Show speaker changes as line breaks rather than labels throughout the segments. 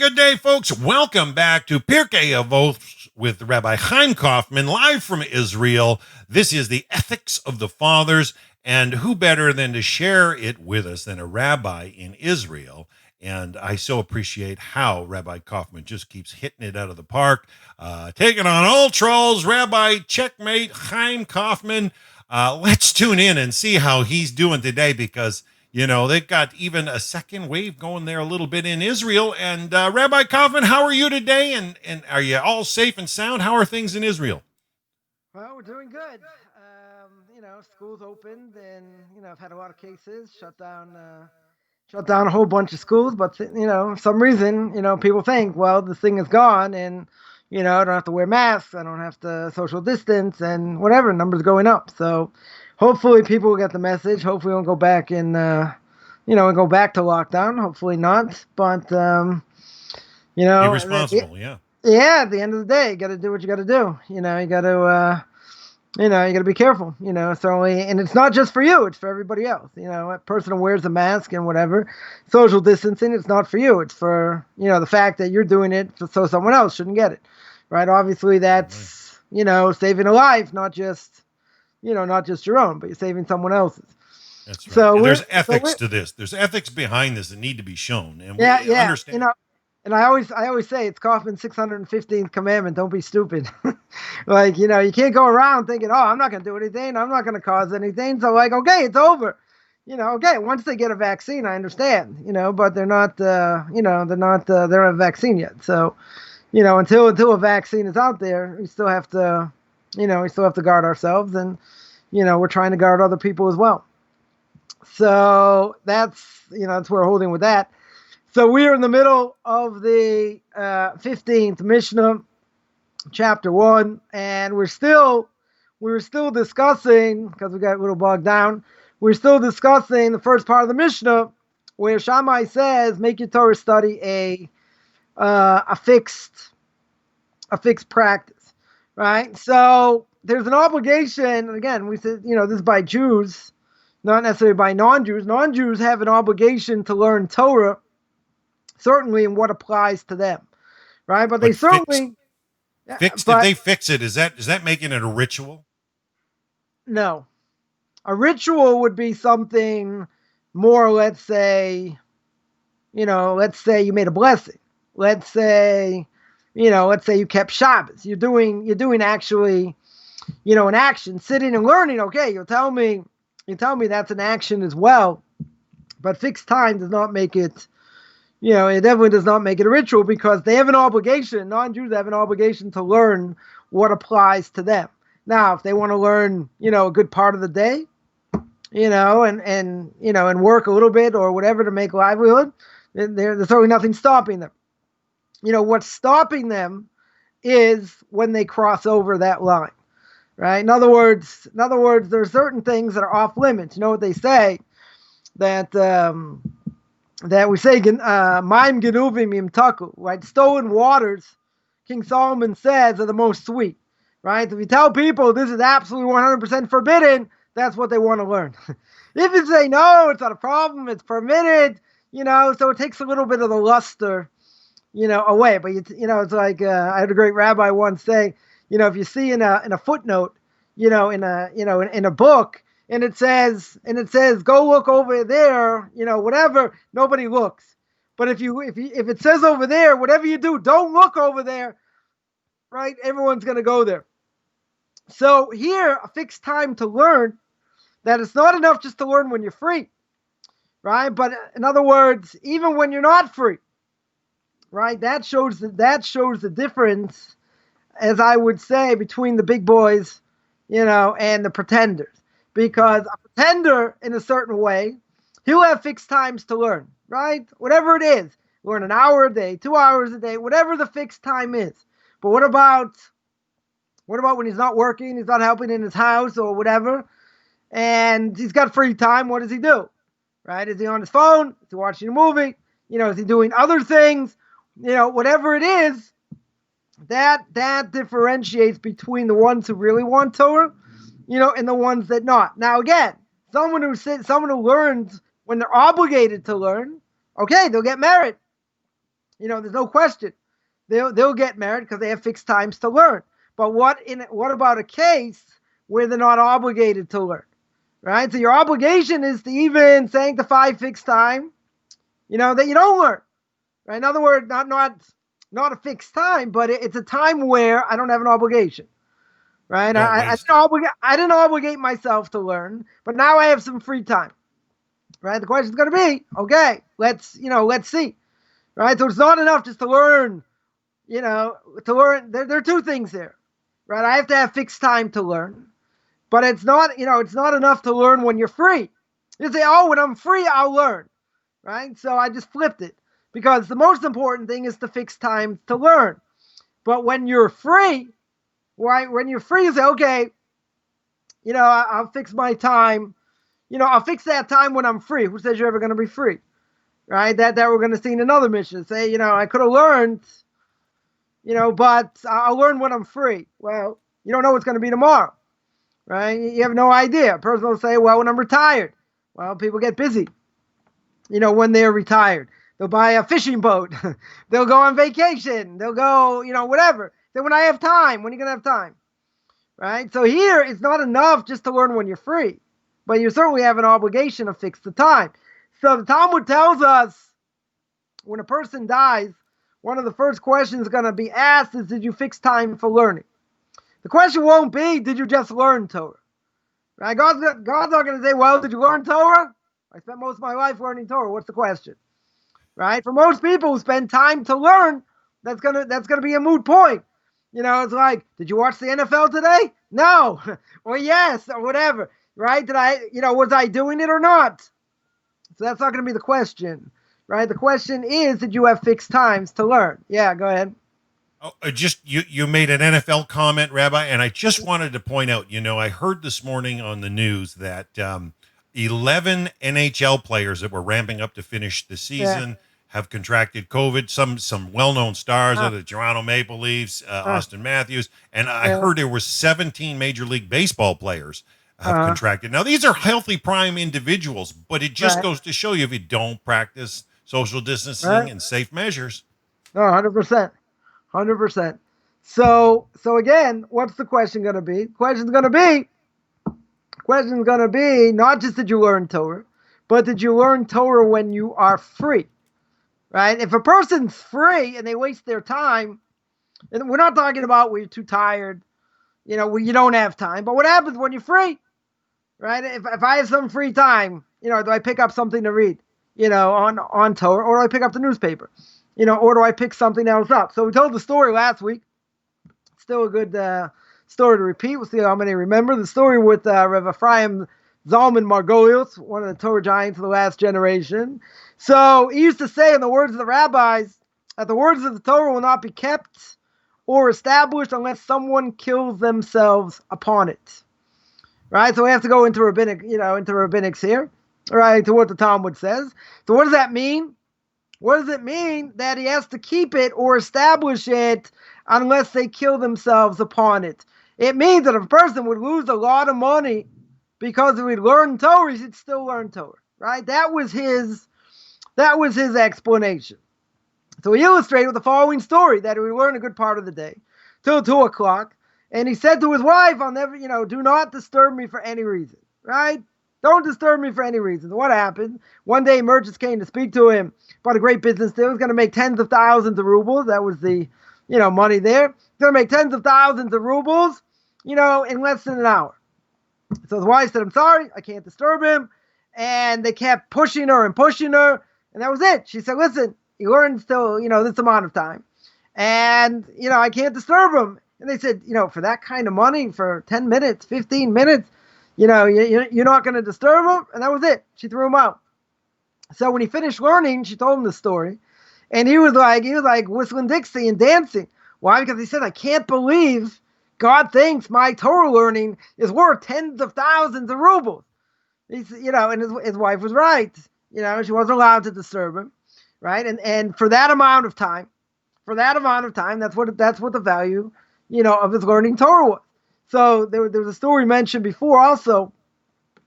good day, folks. Welcome back to Pirkei Avos with Rabbi Chaim Coffman, live from Israel. This is the ethics of the fathers, and who better than to share it with us than a rabbi in Israel? And I so appreciate how Rabbi Kaufman just keeps hitting it out of the park, taking on all trolls. Rabbi Checkmate Chaim Kaufman. Let's tune in and see how he's doing today, because you know, they've got even a second wave going there a little bit in Israel. And Rabbi Coffman, how are you today? And are you all safe and sound? How are things in Israel?
Well, we're doing good. Schools opened, and I've had a lot of cases shut down a whole bunch of schools. But for some reason, people think, well, this thing is gone, and I don't have to wear masks, I don't have to social distance, and whatever, numbers going up. So hopefully people will get the message. Hopefully we won't go back and go back to lockdown. Hopefully not. But
be responsible, yeah.
Yeah, at the end of the day, you got to do what you got to do. You got to you got to be careful. Certainly, and it's not just for you; it's for everybody else. A person who wears a mask and whatever, social distancing. It's not for you; it's for the fact that you're doing it so someone else shouldn't get it, right? Obviously, that's saving a life, not just your own, but you're saving someone else's.
That's right. So there's ethics to this. There's ethics behind this that need to be shown, and we understand.
And I always say it's Kaufman's 615th commandment: don't be stupid. You can't go around thinking, oh, I'm not going to do anything, I'm not going to cause anything. So okay, it's over. Okay, once they get a vaccine, I understand. But they're not. They don't have a vaccine yet. So, until a vaccine is out there, we still have to. We still have to guard ourselves, and we're trying to guard other people as well. So that's that's where we're holding with that. So we are in the middle of the 15th Mishnah, chapter 1, and we were still discussing, because we got a little bogged down. We're still discussing the first part of the Mishnah, where Shammai says, make your Torah study a fixed practice. Right, so there's an obligation, and again, we said, this is by Jews, not necessarily by non-Jews. Non-Jews have an obligation to learn Torah, certainly in what applies to them, right? But they certainly
fixed. If they fix it, is that making it a ritual?
No, a ritual would be something more. Let's say you made a blessing. Let's say you kept Shabbos. You're doing actually, an action, sitting and learning. Okay, you tell me that's an action as well, but fixed time does not make it, it definitely does not make it a ritual, because they have an obligation. Non-Jews have an obligation to learn what applies to them. Now, if they want to learn, a good part of the day, and work a little bit or whatever to make livelihood, there's certainly nothing stopping them. What's stopping them is when they cross over that line, right? In other words, there are certain things that are off limits. You know what they say, that we say, "Maim genuvim yimtaku," right? Stolen waters, King Solomon says, are the most sweet, right? If you tell people this is absolutely 100% forbidden, that's what they want to learn. If you say no, it's not a problem, it's permitted, so it takes a little bit of the luster, away. But it's like I had a great rabbi once say, if you see in a footnote, in a book, and it says go look over there, whatever, nobody looks. But if it says over there, whatever you do, don't look over there, right? Everyone's gonna go there. So here, a fixed time to learn, that it's not enough just to learn when you're free, right? But in other words, even when you're not free, right? That shows the difference, as I would say, between the big boys, and the pretenders. Because a pretender, in a certain way, he'll have fixed times to learn, right? Whatever it is, learn an hour a day, 2 hours a day, whatever the fixed time is. But what about when he's not working, he's not helping in his house or whatever, and he's got free time? What does he do, right? Is he on his phone? Is he watching a movie? Is he doing other things? Whatever it is, that differentiates between the ones who really want Torah, and the ones that not. Now again, someone who learns when they're obligated to learn, okay, they'll get merit. There's no question. They'll get married because they have fixed times to learn. But what about a case where they're not obligated to learn, right? So your obligation is to even sanctify fixed time, that you don't learn, right? In other words, not a fixed time, but it's a time where I don't have an obligation, right? I didn't obligate myself to learn, but now I have some free time, right? The question's going to be, okay, let's see, right? So it's not enough just to learn, to learn. There are two things there, right? I have to have fixed time to learn, but it's not enough to learn when you're free. You say, oh, when I'm free, I'll learn, right? So I just flipped it because the most important thing is to fix time to learn. But when you're free, right? When you're free, you say, okay, I'll fix my time. I'll fix that time when I'm free. Who says you're ever going to be free, right? That we're going to see in another mission. Say, I could have learned, but I'll learn when I'm free. Well, you don't know what's going to be tomorrow, right? You have no idea. A person will say, well, when I'm retired. Well, people get busy, when they're retired. They'll buy a fishing boat. They'll go on vacation. They'll go, whatever. Then when I have time, when are you going to have time? Right? So here, it's not enough just to learn when you're free. But you certainly have an obligation to fix the time. So the Talmud tells us when a person dies, one of the first questions going to be asked is, did you fix time for learning? The question won't be, did you just learn Torah? Right? God's not going to say, well, did you learn Torah? I spent most of my life learning Torah. What's the question? Right? For most people who spend time to learn, that's gonna be a moot point. It's like, did you watch the NFL today? No. Or yes, or whatever. Right? Did I, was I doing it or not? So that's not going to be the question. Right? The question is, did you have fixed times to learn? Yeah, go ahead.
Oh, you made an NFL comment, Rabbi, and I just wanted to point out, I heard this morning on the news that 11 NHL players that were ramping up to finish the season have contracted COVID. Some well-known stars of the Toronto Maple Leafs, Austin Matthews, and I heard there were 17 Major League Baseball players have contracted. Now, these are healthy, prime individuals, but it just goes to show you if you don't practice social distancing and safe measures.
No, 100%. 100%. So again, what's the question going to be? Question's going to be not just did you learn Torah, but did you learn Torah when you are free? Right? If a person's free and they waste their time, and we're not talking about when you're too tired, where you don't have time, but what happens when you're free? Right? If I have some free time, do I pick up something to read, on Torah, or do I pick up the newspaper? Or do I pick something else up? So we told the story last week. Still a good story to repeat. We'll see how many remember. The story with Rav Ephraim Zalman Margolius, one of the Torah giants of the last generation. So he used to say, in the words of the rabbis, that the words of the Torah will not be kept or established unless someone kills themselves upon it. Right? So we have to go into rabbinic, into rabbinics here, right, to what the Talmud says. So what does that mean? What does it mean that he has to keep it or establish it unless they kill themselves upon it? It means that if a person would lose a lot of money because he would learn Torah, he should still learn Torah, right? That was his explanation. So he illustrated with the following story, that he would learn a good part of the day, till 2 o'clock, and he said to his wife, I'll never, do not disturb me for any reason, right? Don't disturb me for any reason. What happened? One day merchants came to speak to him about a great business deal. He was going to make tens of thousands of rubles. That was the, money there. He's going to make tens of thousands of rubles, in less than an hour. So his wife said, I'm sorry, I can't disturb him. And they kept pushing her. And that was it. She said, listen, he learned still, this amount of time. And, I can't disturb him. And they said, for that kind of money, for 10 minutes, 15 minutes, you're not going to disturb him? And that was it. She threw him out. So when he finished learning, she told him the story. And he was like whistling Dixie and dancing. Why? Because he said, I can't believe God thinks my Torah learning is worth tens of thousands of rubles. He's, and his wife was right. She wasn't allowed to disturb him. Right. And for that amount of time, that's what the value, of his learning Torah was. So there was a story mentioned before also,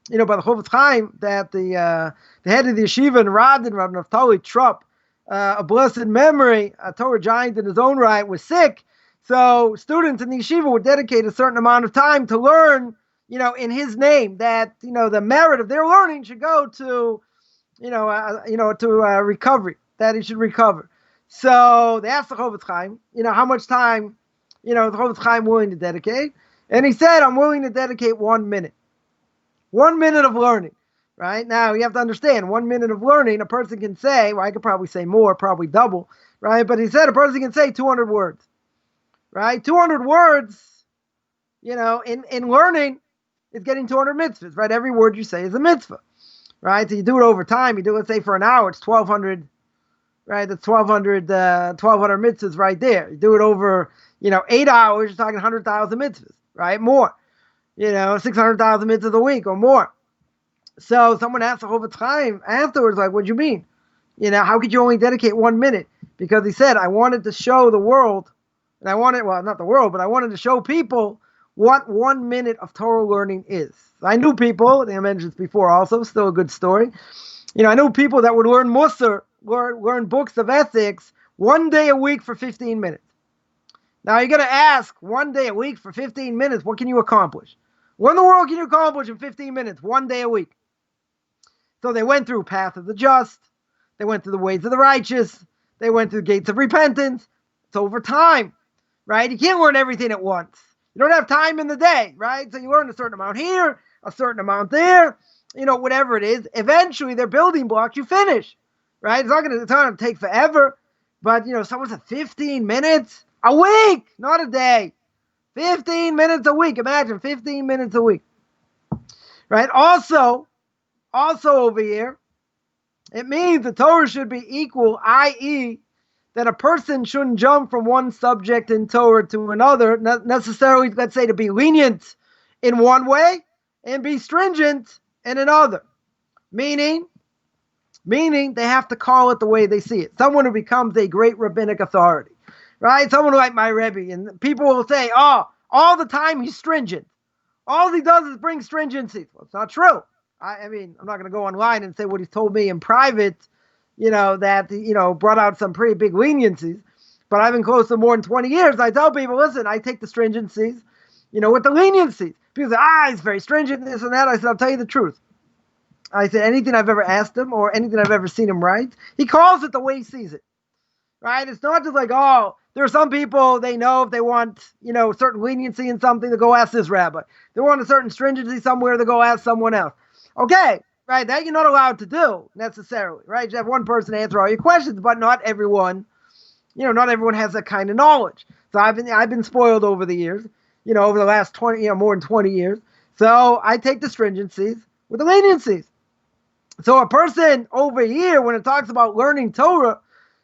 by the Chaim, that the head of the yeshiva in Radin, Rabbi Naftali Trupp, a blessed memory, a Torah giant in his own right, was sick. So students in the yeshiva would dedicate a certain amount of time to learn, in his name, that, the merit of their learning should go to, recovery, that he should recover. So they asked the Chofetz Chaim, how much time, the Chofetz Chaim willing to dedicate. And he said, I'm willing to dedicate 1 minute. 1 minute of learning. Right? Now, you have to understand, 1 minute of learning, a person can say, well, I could probably say more, probably double, right? But he said a person can say 200 words, right? 200 words, in learning is getting 200 mitzvahs, right? Every word you say is a mitzvah, right? So you do it over time. You do it, let's say, for an hour, it's 1,200, right? That's 1,200 mitzvahs right there. You do it over, 8 hours, you're talking 100,000 mitzvahs, right? More, 600,000 mitzvahs a week or more. So someone asked the Chofetz Chaim afterwards, like, what do you mean? How could you only dedicate 1 minute? Because he said, I wanted to show the world, and I wanted to show people what 1 minute of Torah learning is. I knew people, I mentioned this before also, still a good story. I knew people that would learn Musar, learn books of ethics 1 day a week for 15 minutes. Now you're going to ask, 1 day a week for 15 minutes, what can you accomplish? What in the world can you accomplish in 15 minutes, 1 day a week? So they went through path of the just. They went through the ways of the righteous. They went through the gates of repentance. It's over time, right? You can't learn everything at once. You don't have time in the day, right? So you learn a certain amount here, a certain amount there, whatever it is. Eventually, they're building blocks. You finish, right? It's not going to take forever. But, someone said 15 minutes a week, not a day. 15 minutes a week. Imagine 15 minutes a week, right? Also over here, it means the Torah should be equal, i.e., that a person shouldn't jump from one subject in Torah to another, not necessarily, let's say, to be lenient in one way and be stringent in another. Meaning they have to call it the way they see it. Someone who becomes a great rabbinic authority, right? Someone like my Rebbe, and people will say, oh, all the time he's stringent. All he does is bring stringency. Well, it's not true. I mean, I'm not going to go online and say what he's told me in private, that, brought out some pretty big leniencies. But I've been close to more than 20 years. I tell people, listen, I take the stringencies, with the leniencies. People say, he's very stringent, this and that. I said, I'll tell you the truth. I said, anything I've ever asked him or anything I've ever seen him write, he calls it the way he sees it. Right? It's not just like, there are some people, they know if they want, certain leniency in something, to go ask this rabbi. They want a certain stringency somewhere, to go ask someone else. Okay, right, that you're not allowed to do, necessarily, right? You have one person answer all your questions, but not everyone, not everyone has that kind of knowledge. So I've been spoiled over the years, over the last 20, more than 20 years. So I take the stringencies with the leniencies. So a person over here, when it talks about learning Torah,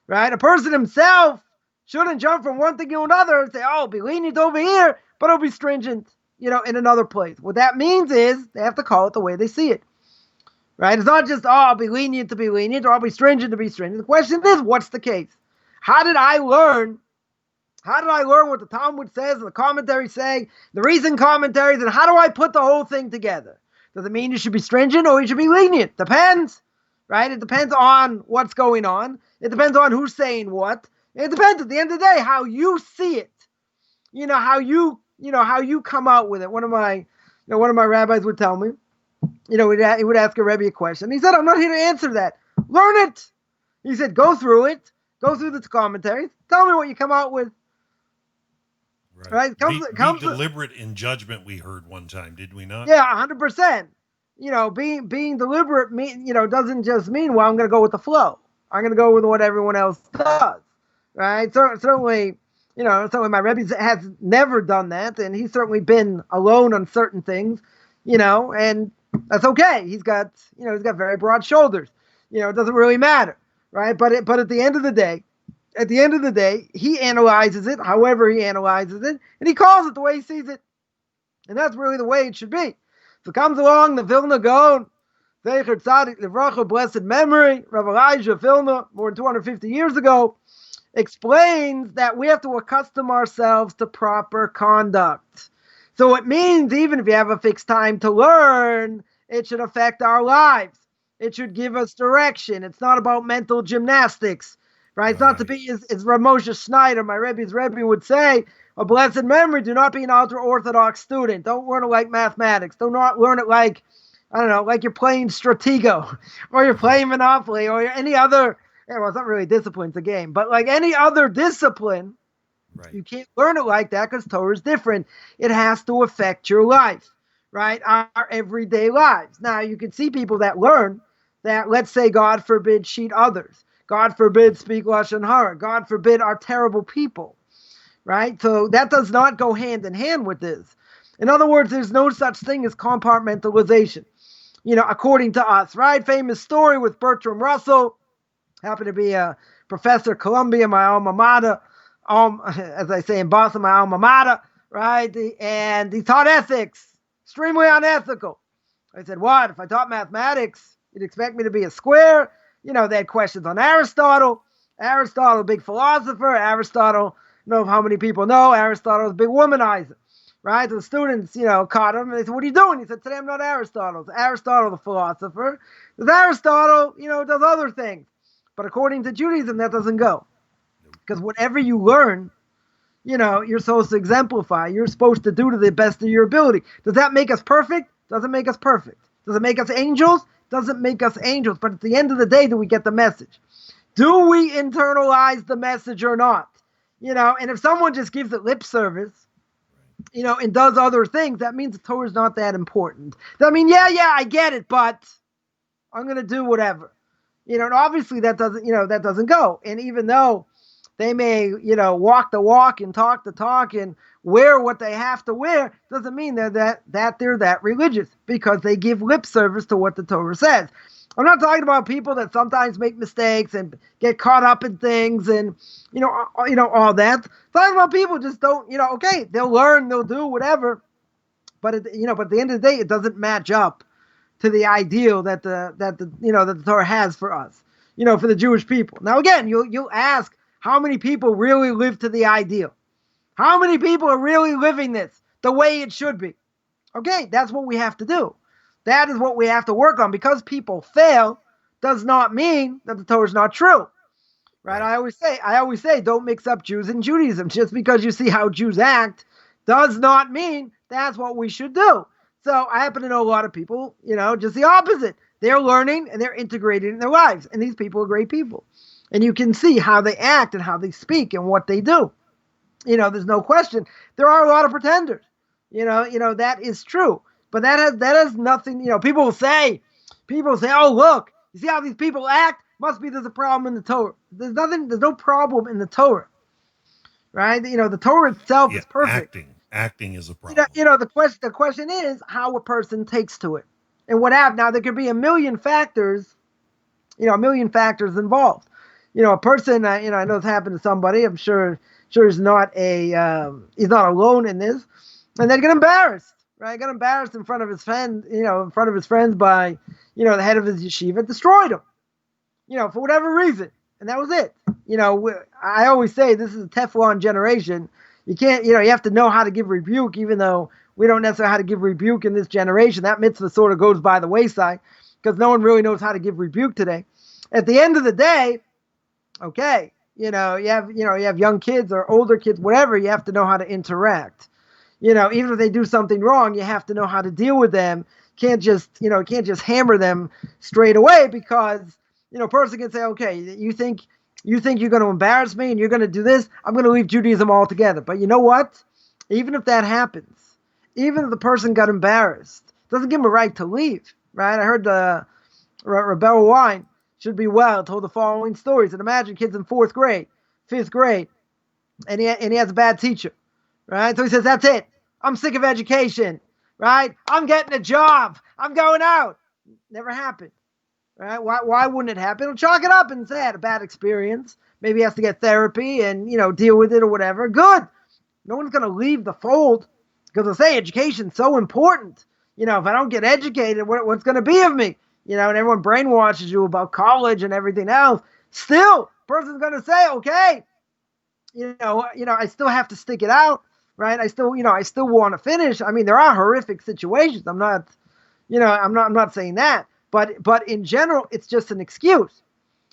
right, a person himself shouldn't jump from one thing to another and say, I'll be lenient over here, but I'll be stringent, in another place. What that means is they have to call it the way they see it, right? It's not just, I'll be lenient to be lenient, or I'll be stringent to be stringent. The question is, what's the case? How did I learn what the Talmud says and the commentaries say, the recent commentaries, and how do I put the whole thing together? Does it mean you should be stringent or you should be lenient? Depends, right? It depends on what's going on. It depends on who's saying what. It depends at the end of the day how you see it. How you come out with it. One of my rabbis would tell me, he would ask a Rebbe a question. He said, I'm not here to answer that. Learn it. He said, go through it. Go through the commentaries. Tell me what you come out with. Right?
Be deliberate in judgment, we heard one time, did we not?
Yeah, 100%. Being deliberate, doesn't just mean, well, I'm going to go with the flow. I'm going to go with what everyone else does. Right? Certainly, my Rebbe has never done that, and he's certainly been alone on certain things, and that's okay. He's got very broad shoulders. It doesn't really matter, right? But at the end of the day, he analyzes it however he analyzes it, and he calls it the way he sees it. And that's really the way it should be. So comes along the Vilna Gaon, Zecher Tzadik Livracha, blessed memory, Rav Elijah Vilna, more than 250 years ago, explains that we have to accustom ourselves to proper conduct. So it means even if you have a fixed time to learn, it should affect our lives. It should give us direction. It's not about mental gymnastics, right? It's not to be, as Rav Moshe Schneider, my Rebbe's Rebbe, would say, a blessed memory, do not be an ultra-Orthodox student. Don't learn it like mathematics. Do not learn it like, I don't know, like you're playing Stratego or you're playing Monopoly or any other, well, it's not really discipline, it's a game, but like any other discipline, you can't learn it like that because Torah is different. It has to affect your life, right? Our everyday lives. Now, you can see people that learn that, let's say, God forbid, cheat others. God forbid, speak Lashon Hara. God forbid, are terrible people, right? So that does not go hand in hand with this. In other words, there's no such thing as compartmentalization, according to us, right? Famous story with Bertrand Russell, happened to be a professor at Columbia, my alma mater, as I say in Boston, my alma mater, right? And he taught ethics, extremely unethical. I said, what? If I taught mathematics, you'd expect me to be a square? They had questions on Aristotle. Aristotle, big philosopher. Aristotle, know how many people know, Aristotle's a big womanizer, right? The students, caught him, and they said, what are you doing? He said, today I'm not Aristotle. It's Aristotle, the philosopher. There's Aristotle, does other things. But according to Judaism, that doesn't go. Because whatever you learn, you're supposed to exemplify. You're supposed to do to the best of your ability. Does that make us perfect? Doesn't make us perfect. Does it make us angels? Doesn't make us angels. But at the end of the day, do we get the message? Do we internalize the message or not? And if someone just gives it lip service, and does other things, that means the Torah is not that important. I mean, yeah, I get it, but I'm going to do whatever. And obviously that doesn't go. And even though they may, walk the walk and talk the talk and wear what they have to wear, doesn't mean that they're that religious, because they give lip service to what the Torah says. I'm not talking about people that sometimes make mistakes and get caught up in things and, all that. I'm talking about people just don't, okay, they'll learn, they'll do whatever. But at the end of the day, it doesn't match up to the ideal that the Torah has for us, for the Jewish people. Now, again, you'll ask, how many people really live to the ideal? How many people are really living this the way it should be? Okay, that's what we have to do. That is what we have to work on. Because people fail does not mean that the Torah is not true. Right? I always say, don't mix up Jews and Judaism. Just because you see how Jews act does not mean that's what we should do. So I happen to know a lot of people, just the opposite. They're learning and they're integrated in their lives. And these people are great people. And you can see how they act and how they speak and what they do. There's no question. There are a lot of pretenders. That is true. But that has nothing, people say, oh, look, you see how these people act? Must be there's a problem in the Torah. There's no problem in the Torah. Right? The Torah itself is perfect.
Acting is a problem.
The question is how a person takes to it. And what happens. Now, there could be a million factors involved. A person, I know it's happened to somebody. I'm sure he's not alone in this. And they get embarrassed, right? Got embarrassed in front of his friend, in front of his friends by, the head of his yeshiva, destroyed him, for whatever reason. And that was it. I always say this is a Teflon generation. You can't, you have to know how to give rebuke, even though we don't necessarily know how to give rebuke in this generation. That mitzvah sort of goes by the wayside because no one really knows how to give rebuke today. At the end of the day, okay, you have young kids or older kids, whatever, you have to know how to interact. Even if they do something wrong, you have to know how to deal with them. Can't just hammer them straight away because, a person can say, okay, you think you're going to embarrass me and you're going to do this, I'm going to leave Judaism altogether. But you know what? Even if that happens, even if the person got embarrassed, doesn't give him a right to leave, right? I heard Rebel Wine should be well told the following stories. And imagine kids in 4th grade, 5th grade, and he has a bad teacher, right? So he says, that's it. I'm sick of education, right? I'm getting a job. I'm going out. Never happened, right? Why wouldn't it happen? He'll chalk it up and say, I had a bad experience. Maybe he has to get therapy and, deal with it or whatever. Good. No one's going to leave the fold because they'll say education's so important. If I don't get educated, what's going to be of me? And everyone brainwashes you about college and everything else. Still, person's going to say, okay, I still have to stick it out, right? I still want to finish. I mean, there are horrific situations. I'm not saying that, but in general, it's just an excuse,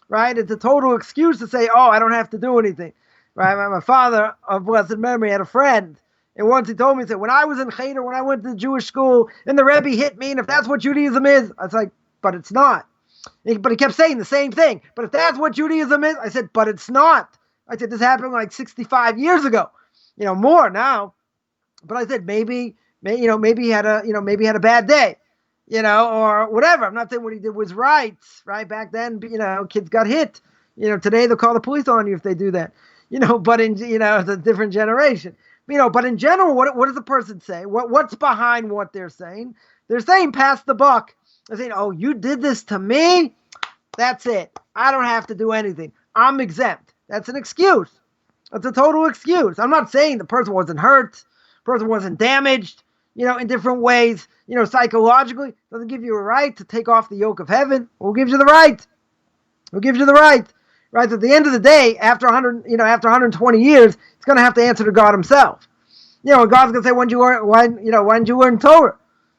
right? It's a total excuse to say, oh, I don't have to do anything, right? My father of blessed memory had a friend, and once he told me, he said, when I was in Cheder, when I went to the Jewish school, and the Rebbe hit me, and if that's what Judaism is, I was like, but it's not. But he kept saying the same thing. But if that's what Judaism is, I said, but it's not. I said, this happened like 65 years ago, more now. But I said, maybe he had a bad day, or whatever. I'm not saying what he did was right. Back then, kids got hit. Today they'll call the police on you if they do that. But it's a different generation. But in general, what does the person say? What's behind what they're saying? They're saying, pass the buck. They're saying, oh, you did this to me? That's it. I don't have to do anything. I'm exempt. That's an excuse. That's a total excuse. I'm not saying the person wasn't hurt, the person wasn't damaged, in different ways, psychologically. Doesn't give you a right to take off the yoke of heaven. Who gives you the right? Who gives you the right? Right? At the end of the day, after 120 years, it's going to have to answer to God himself. And God's going to say, why didn't you learn Torah?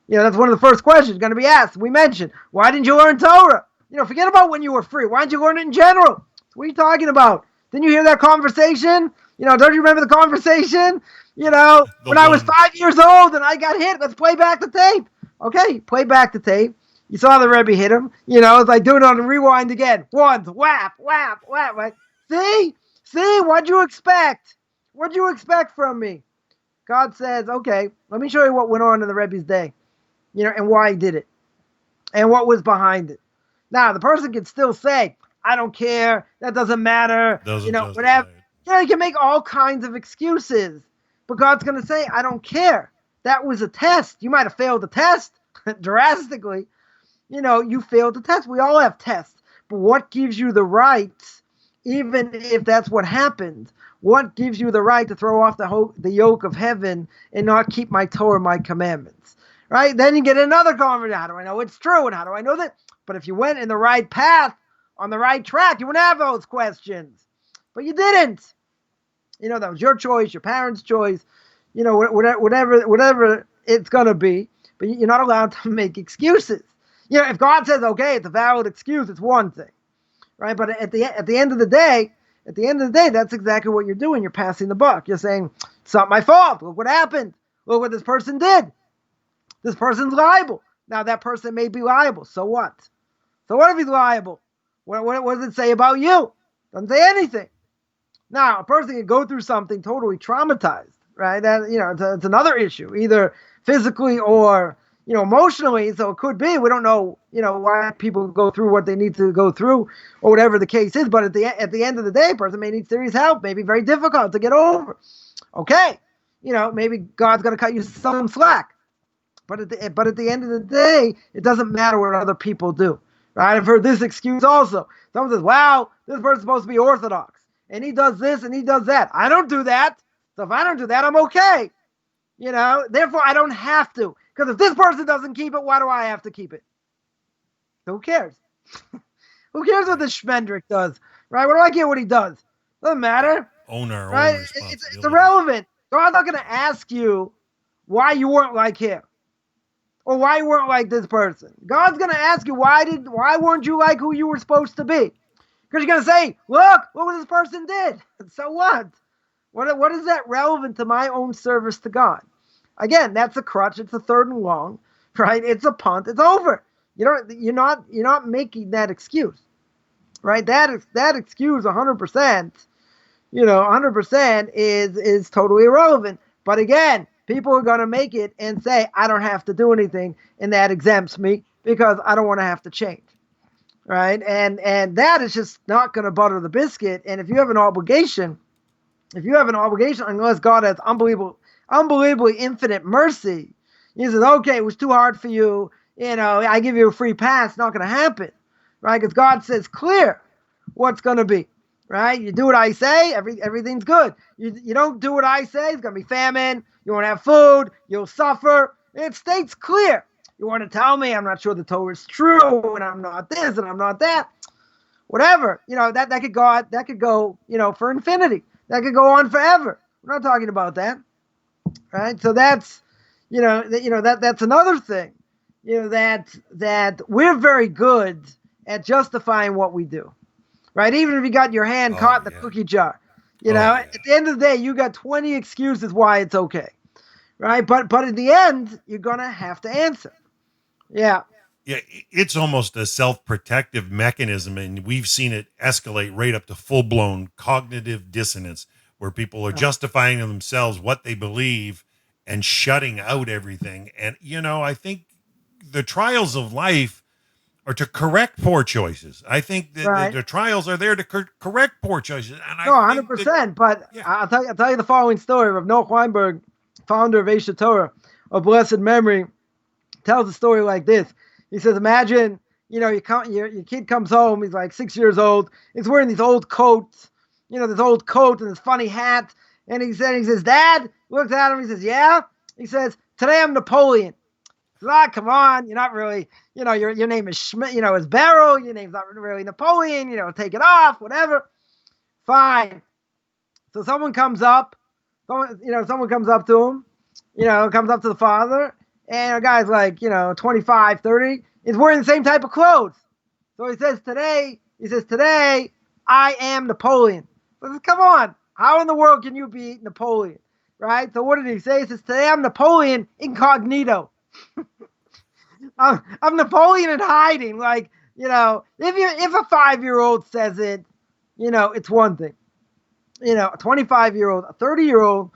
That's one of the first questions going to be asked. We mentioned, why didn't you learn Torah? Forget about when you were free. Why didn't you learn it in general? What are you talking about? Didn't you hear that conversation? Don't you remember the conversation? When I was 5 years old and I got hit, let's play back the tape. Okay, play back the tape. You saw the Rebbe hit him. It's like doing it on the rewind again. Once, whap, whap, whap. Right? See, what'd you expect? What'd you expect from me? God says, okay, let me show you what went on in the Rebbe's day, and why he did it, and what was behind it. Now, the person can still say, I don't care, that doesn't matter, whatever. You can make all kinds of excuses, but God's going to say, I don't care. That was a test. You might have failed the test drastically. You failed the test. We all have tests, but what gives you the right, even if that's what happened? What gives you the right to throw off the yoke of heaven and not keep my Torah, my commandments? Right? Then you get another conversation. How do I know it's true? And how do I know that? But if you went in the right path, on the right track, you wouldn't have those questions. But you didn't. That was your choice, your parents' choice, whatever it's going to be. But you're not allowed to make excuses. If God says, okay, it's a valid excuse, it's one thing. Right? But at the end of the day, that's exactly what you're doing. You're passing the buck. You're saying, it's not my fault. Look what happened. Look what this person did. This person's liable. Now, that person may be liable. So what? So what if he's liable? What does it say about you? Doesn't say anything. Now, a person can go through something totally traumatized, right? That, it's another issue, either physically or, emotionally. So it could be, we don't know, why people go through what they need to go through or whatever the case is. But at the end of the day, a person may need serious help, may be very difficult to get over. Okay. Maybe God's going to cut you some slack. But at the end of the day, it doesn't matter what other people do. Right? I've heard this excuse also. Someone says, wow, this person's supposed to be Orthodox. And he does this and he does that. I don't do that. So if I don't do that, I'm okay. Therefore, I don't have to. Because if this person doesn't keep it, why do I have to keep it? Who cares? Who cares what the Schmendrick does? Right? What do I care what he does? Doesn't matter.
Owner,
right? It's irrelevant. God's not going to ask you why you weren't like him. Or why you weren't like this person. God's going to ask you, why weren't you like who you were supposed to be? Because you're going to say, look what this person did. So what? What is that relevant to my own service to God? Again, that's a crutch. It's a third and long, right? It's a punt. It's over. You're not making that excuse, right? That excuse 100%, 100% is totally irrelevant. But again, people are going to make it and say, I don't have to do anything, and that exempts me because I don't want to have to change, right? And that is just not going to butter the biscuit. And if you have an obligation, unless God has unbelievably infinite mercy, he says, okay, it was too hard for you, I give you a free pass, it's not going to happen, right? Because God says clear what's going to be. Right? You do what I say, everything's good. You don't do what I say, it's going to be famine. You won't have food. You'll suffer. It states clear. You want to tell me I'm not sure the Torah is true, and I'm not this, and I'm not that. Whatever. That could go, for infinity. That could go on forever. We're not talking about that. Right? So that's, that's another thing. That we're very good at justifying what we do. right? Even if you got your hand caught in the cookie jar, at the end of the day, you got 20 excuses why it's okay, right? But in the end, you're gonna have to answer. Yeah.
Yeah, it's almost a self-protective mechanism, and we've seen it escalate right up to full-blown cognitive dissonance, where people are justifying to themselves what they believe and shutting out everything. And I think the trials of life are to correct poor choices. I think that the trials are there to correct poor choices. And
no, 100%. But I'll tell you the following story. Rav Noach Weinberg, founder of Aish Torah, of blessed memory, tells a story like this. He says, imagine, your kid comes home. He's like 6 years old. He's wearing these old coats, this old coat and this funny hat. And he says, Dad, looks at him. He says, yeah. He says, today I'm Napoleon. He says, come on. You're not really, your name is Schmidt, is Beryl. Your name's not really Napoleon. Take it off, whatever. Fine. So someone comes up. Someone comes up to him. Comes up to the father. And a guy's like, 25, 30. He's wearing the same type of clothes. So he says, today, I am Napoleon. He says, come on. How in the world can you be Napoleon? Right? So what did he say? He says, today I'm Napoleon incognito. I'm Napoleon in hiding. Like, if a 5-year-old says it, it's one thing. A 25-year-old, a 30-year-old,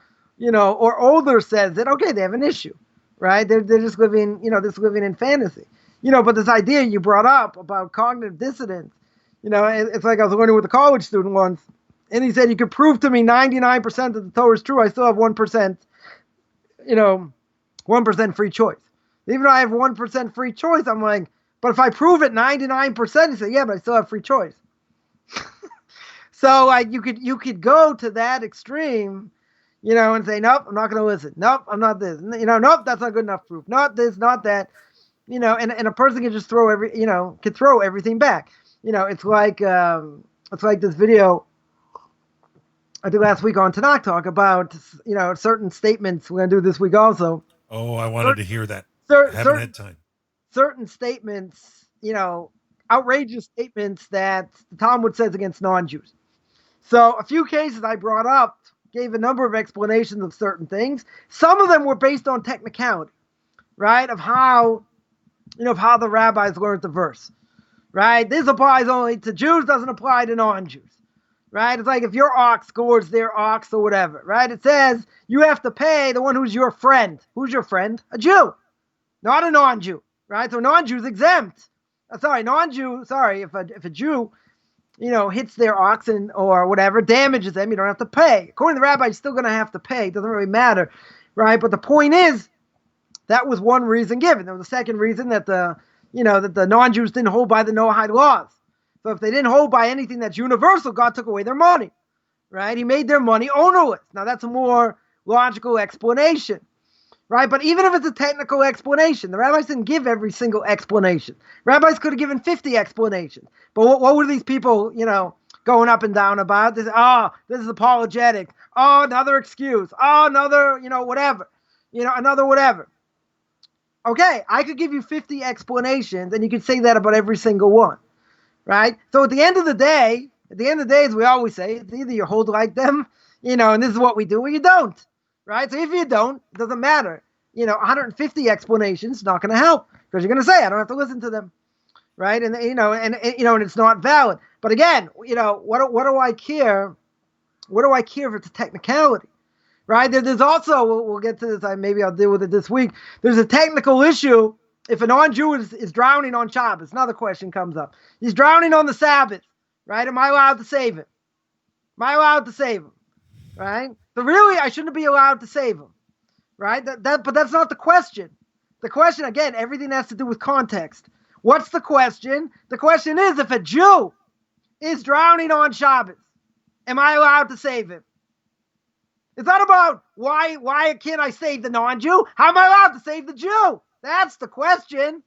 or older says it, okay, they have an issue. Right? They're just living, living in fantasy. But this idea you brought up about cognitive dissonance, it's like I was learning with a college student once, and he said, you could prove to me 99% of the Torah is true. I still have 1%, 1% free choice. Even though I have 1% free choice, I'm like, but if I prove it 99%, he said, yeah, but I still have free choice. So like you could go to that extreme, and say, nope, I'm not going to listen. Nope, I'm not this. Nope, that's not good enough proof. Not this, not that. And a person can just throw everything back. It's like this video I did last week on Tanakh Talk about, certain statements we're going to do this week also.
Oh, I wanted to hear that. Haven't had time.
Certain statements, outrageous statements that the Talmud says against non-Jews. So a few cases I brought up gave a number of explanations of certain things. Some of them were based on technicality, right? Of how the rabbis learned the verse, right? This applies only to Jews, doesn't apply to non-Jews, right? It's like if your ox scores their ox or whatever, right? It says you have to pay the one who's your friend. Who's your friend? A Jew, not a non-Jew, right? So non-Jew's exempt. If a Jew hits their oxen or whatever, damages them, you don't have to pay. According to the rabbi, you're still going to have to pay. It doesn't really matter, right? But the point is, that was one reason given. There was a second reason that the non-Jews didn't hold by the Noahide laws. So if they didn't hold by anything that's universal, God took away their money, right? He made their money ownerless. Now that's a more logical explanation, right? But even if it's a technical explanation, the rabbis didn't give every single explanation. Rabbis could have given 50 explanations. But what were these people, going up and down about? This is apologetic. Oh, another excuse. Oh, another, whatever. Another whatever. Okay, I could give you 50 explanations, and you could say that about every single one, right? So at the end of the day, as we always say, it's either you hold like them, and this is what we do, or you don't, right? So if you don't, it doesn't matter. 150 explanations not going to help, because you're going to say, I don't have to listen to them. Right. And and it's not valid. But again, what do I care? What do I care if it's a technicality? Right. There's also, we'll get to this. Maybe I'll deal with it this week. There's a technical issue. If a non-Jew is drowning on Shabbos, another question comes up. He's drowning on the Sabbath. Right. Am I allowed to save him? Am I allowed to save him? Right. So really, I shouldn't be allowed to save him. Right. But that's not the question. The question, again, everything has to do with context. What's the question? The question is, if a Jew is drowning on Shabbos, am I allowed to save him? It's not about why can't I save the non-Jew? How am I allowed to save the Jew? That's the question.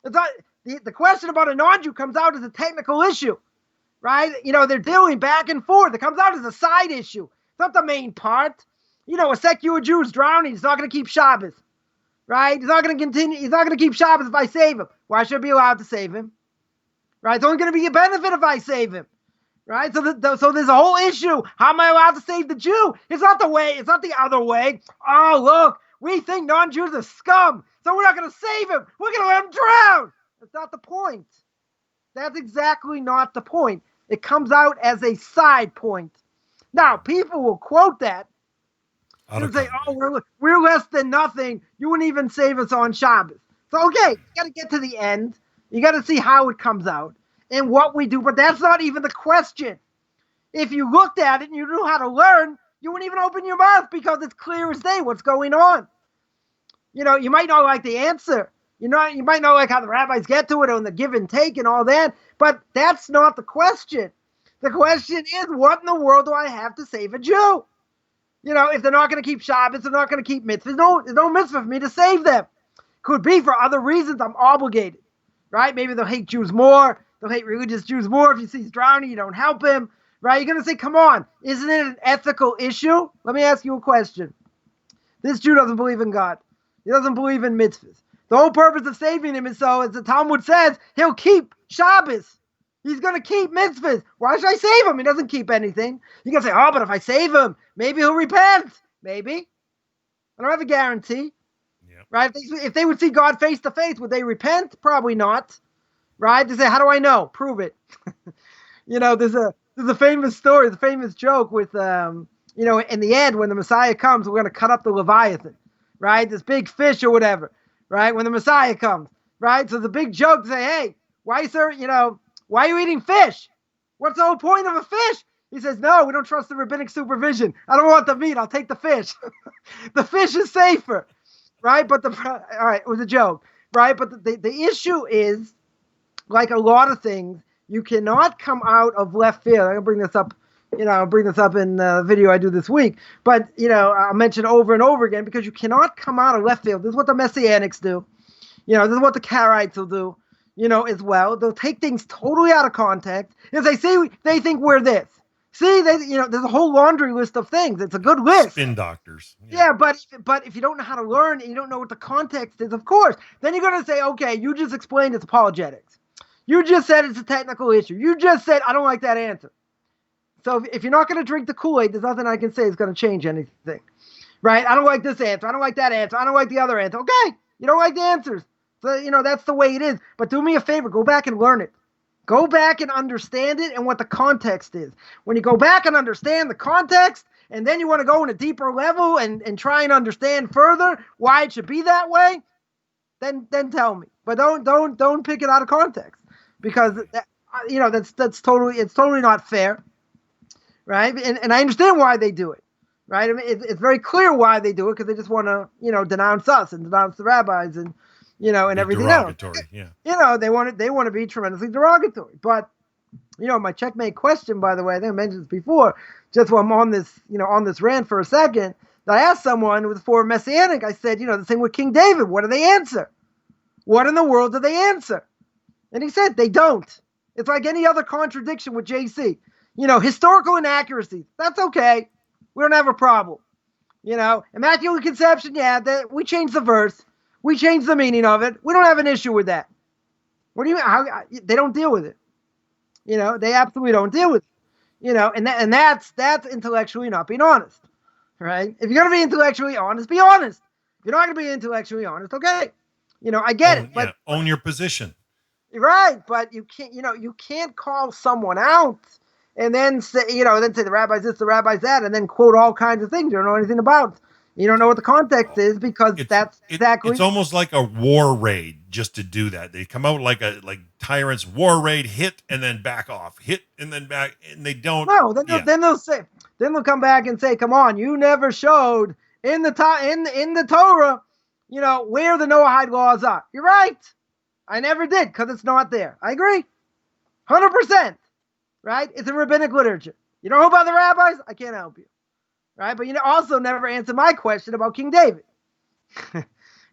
It's not, the question about a non-Jew comes out as a technical issue, right? They're dealing back and forth. It comes out as a side issue. It's not the main part. A secular Jew is drowning. He's not going to keep Shabbos. Right? He's not going to continue. He's not going to keep Shabbos if I save him. Why should I be allowed to save him? Right? It's only going to be a benefit if I save him. Right? So there's a whole issue. How am I allowed to save the Jew? It's not the way. It's not the other way. Oh, look, we think non-Jews are scum, so we're not going to save him. We're going to let him drown. That's not the point. That's exactly not the point. It comes out as a side point. Now, people will quote that and say, oh, we're less than nothing. You wouldn't even save us on Shabbos. So, okay, you got to get to the end. You got to see how it comes out and what we do. But that's not even the question. If you looked at it and you knew how to learn, you wouldn't even open your mouth because it's clear as day what's going on. You know, you might not like the answer. You might not like how the rabbis get to it and the give and take and all that. But that's not the question. The question is, what in the world do I have to save a Jew? You know, if they're not going to keep Shabbos, they're not going to keep mitzvahs. There's no mitzvah for me to save them. Could be for other reasons I'm obligated, right? Maybe they'll hate Jews more. They'll hate religious Jews more. If you see he's drowning, you don't help him, right? You're going to say, come on, isn't it an ethical issue? Let me ask you a question. This Jew doesn't believe in God. He doesn't believe in mitzvahs. The whole purpose of saving him is so, as the Talmud says, he'll keep Shabbos. He's going to keep mitzvahs. Why should I save him? He doesn't keep anything. You can say, oh, but if I save him, maybe he'll repent. Maybe. I don't have a guarantee. Yep. Right? If they would see God face to face, would they repent? Probably not. Right? They say, how do I know? Prove it. You know, there's a famous story, the famous joke with, you know, in the end, when the Messiah comes, we're going to cut up the Leviathan. Right? This big fish or whatever. Right? When the Messiah comes. Right? So the big joke, say, hey, why, sir, you know, why are you eating fish? What's the whole point of a fish? He says, no, we don't trust the rabbinic supervision. I don't want the meat. I'll take the fish. The fish is safer, right? But all right, it was a joke, right? But the issue is, like a lot of things, you cannot come out of left field. I'm going to bring this up, you know, I'll bring this up in the video I do this week. But, you know, I'll mention over and over again because you cannot come out of left field. This is what the Messianics do. You know, this is what the Karaites will do. You know, as well. They'll take things totally out of context. As they say, they think we're this. See, you know, there's a whole laundry list of things. It's a good list.
Spin doctors.
Yeah, but if you don't know how to learn and you don't know what the context is, of course, then you're going to say, okay, you just explained it's apologetics. You just said it's a technical issue. You just said, I don't like that answer. So if you're not going to drink the Kool-Aid, there's nothing I can say is going to change anything. Right? I don't like this answer. I don't like that answer. I don't like the other answer. Okay, you don't like the answers. So, you know, that's the way it is. But do me a favor, go back and learn it. Go back and understand it and what the context is. When you go back and understand the context, and then you want to go in a deeper level and try and understand further why it should be that way, then tell me. But don't pick it out of context. Because you know, it's totally not fair. Right? And I understand why they do it. Right? I mean, it's very clear why they do it, because they just want to, you know, denounce us and denounce the rabbis and, you know, and everything else.
Yeah.
You know, they want to be tremendously derogatory. But, you know, my checkmate question, by the way, I think I mentioned this before, just while I'm on this, you know, on this rant for a second, that I asked someone who was for Messianic, I said, you know, the same with King David, what do they answer? What in the world do they answer? And he said, they don't. It's like any other contradiction with JC. You know, historical inaccuracies, that's okay. We don't have a problem. You know, Immaculate Conception, yeah, we changed the verse. We changed the meaning of it. We don't have an issue with that. What do you mean? They don't deal with it. You know, they absolutely don't deal with it. You know, and that's intellectually not being honest, right? If you're going to be intellectually honest, be honest. If you're not going to be intellectually honest, okay. You know, I get it. But
own your position.
Right, but you can't, you know, you can't call someone out and then say, you know, then say the rabbi's this, the rabbi's that, and then quote all kinds of things you don't know anything about. You don't know what the context is, because
it's almost like a war raid just to do that. They come out like tyrants, war raid, hit and then back off, hit and then back, and they don't.
No, then they'll come back and say, come on, you never showed in the Torah, you know, where the Noahide laws are. You're right. I never did, because it's not there. I agree. 100%. Right? It's in rabbinic literature. You don't know about the rabbis? I can't help you. Right? But you also never answered my question about King David.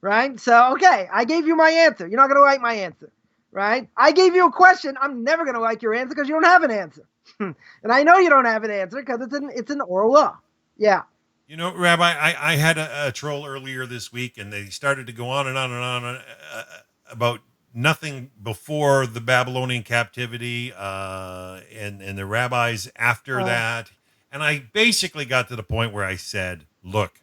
Right? So, okay, I gave you my answer. You're not going to like my answer. Right? I gave you a question. I'm never going to like your answer because you don't have an answer. And I know you don't have an answer because it's an oral law. Yeah.
You know, Rabbi, I had a troll earlier this week, and they started to go on and on and on about nothing before the Babylonian captivity, and the rabbis after that. And I basically got to the point where I said, look,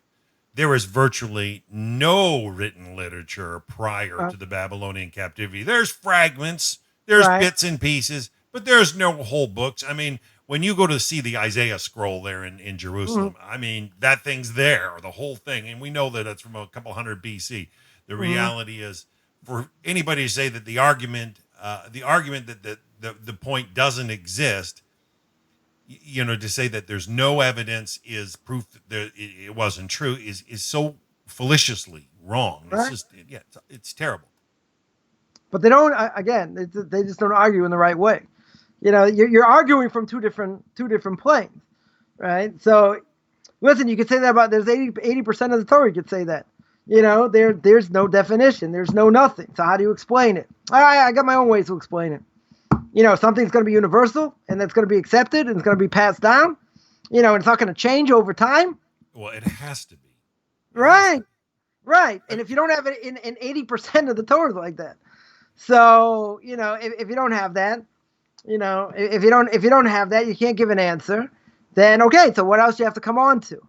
there is virtually no written literature prior to the Babylonian captivity. There's fragments, there's bits and pieces, but there's no whole books. I mean, when you go to see the Isaiah scroll there in Jerusalem, I mean, that thing's there, the whole thing. And we know that it's from a couple hundred BC. The reality is, for anybody to say that the argument that the point doesn't exist, to say that there's no evidence is proof that it wasn't true is so fallaciously wrong. It's just, it's terrible.
But they don't, again, they just don't argue in the right way. You're arguing from two different planes, right? So, listen, you could say that about, there's 80% of the Torah, you could say that. There's no definition. There's no nothing. So how do you explain it? I got my own ways to explain it. Something's going to be universal, and that's going to be accepted, and it's going to be passed down, and it's not going to change over time.
Well, it has to be.
Right. And if you don't have it in 80% of the Torah is like that. So, if you don't have that, if you don't have that, you can't give an answer. Then, okay, so what else do you have to come on to?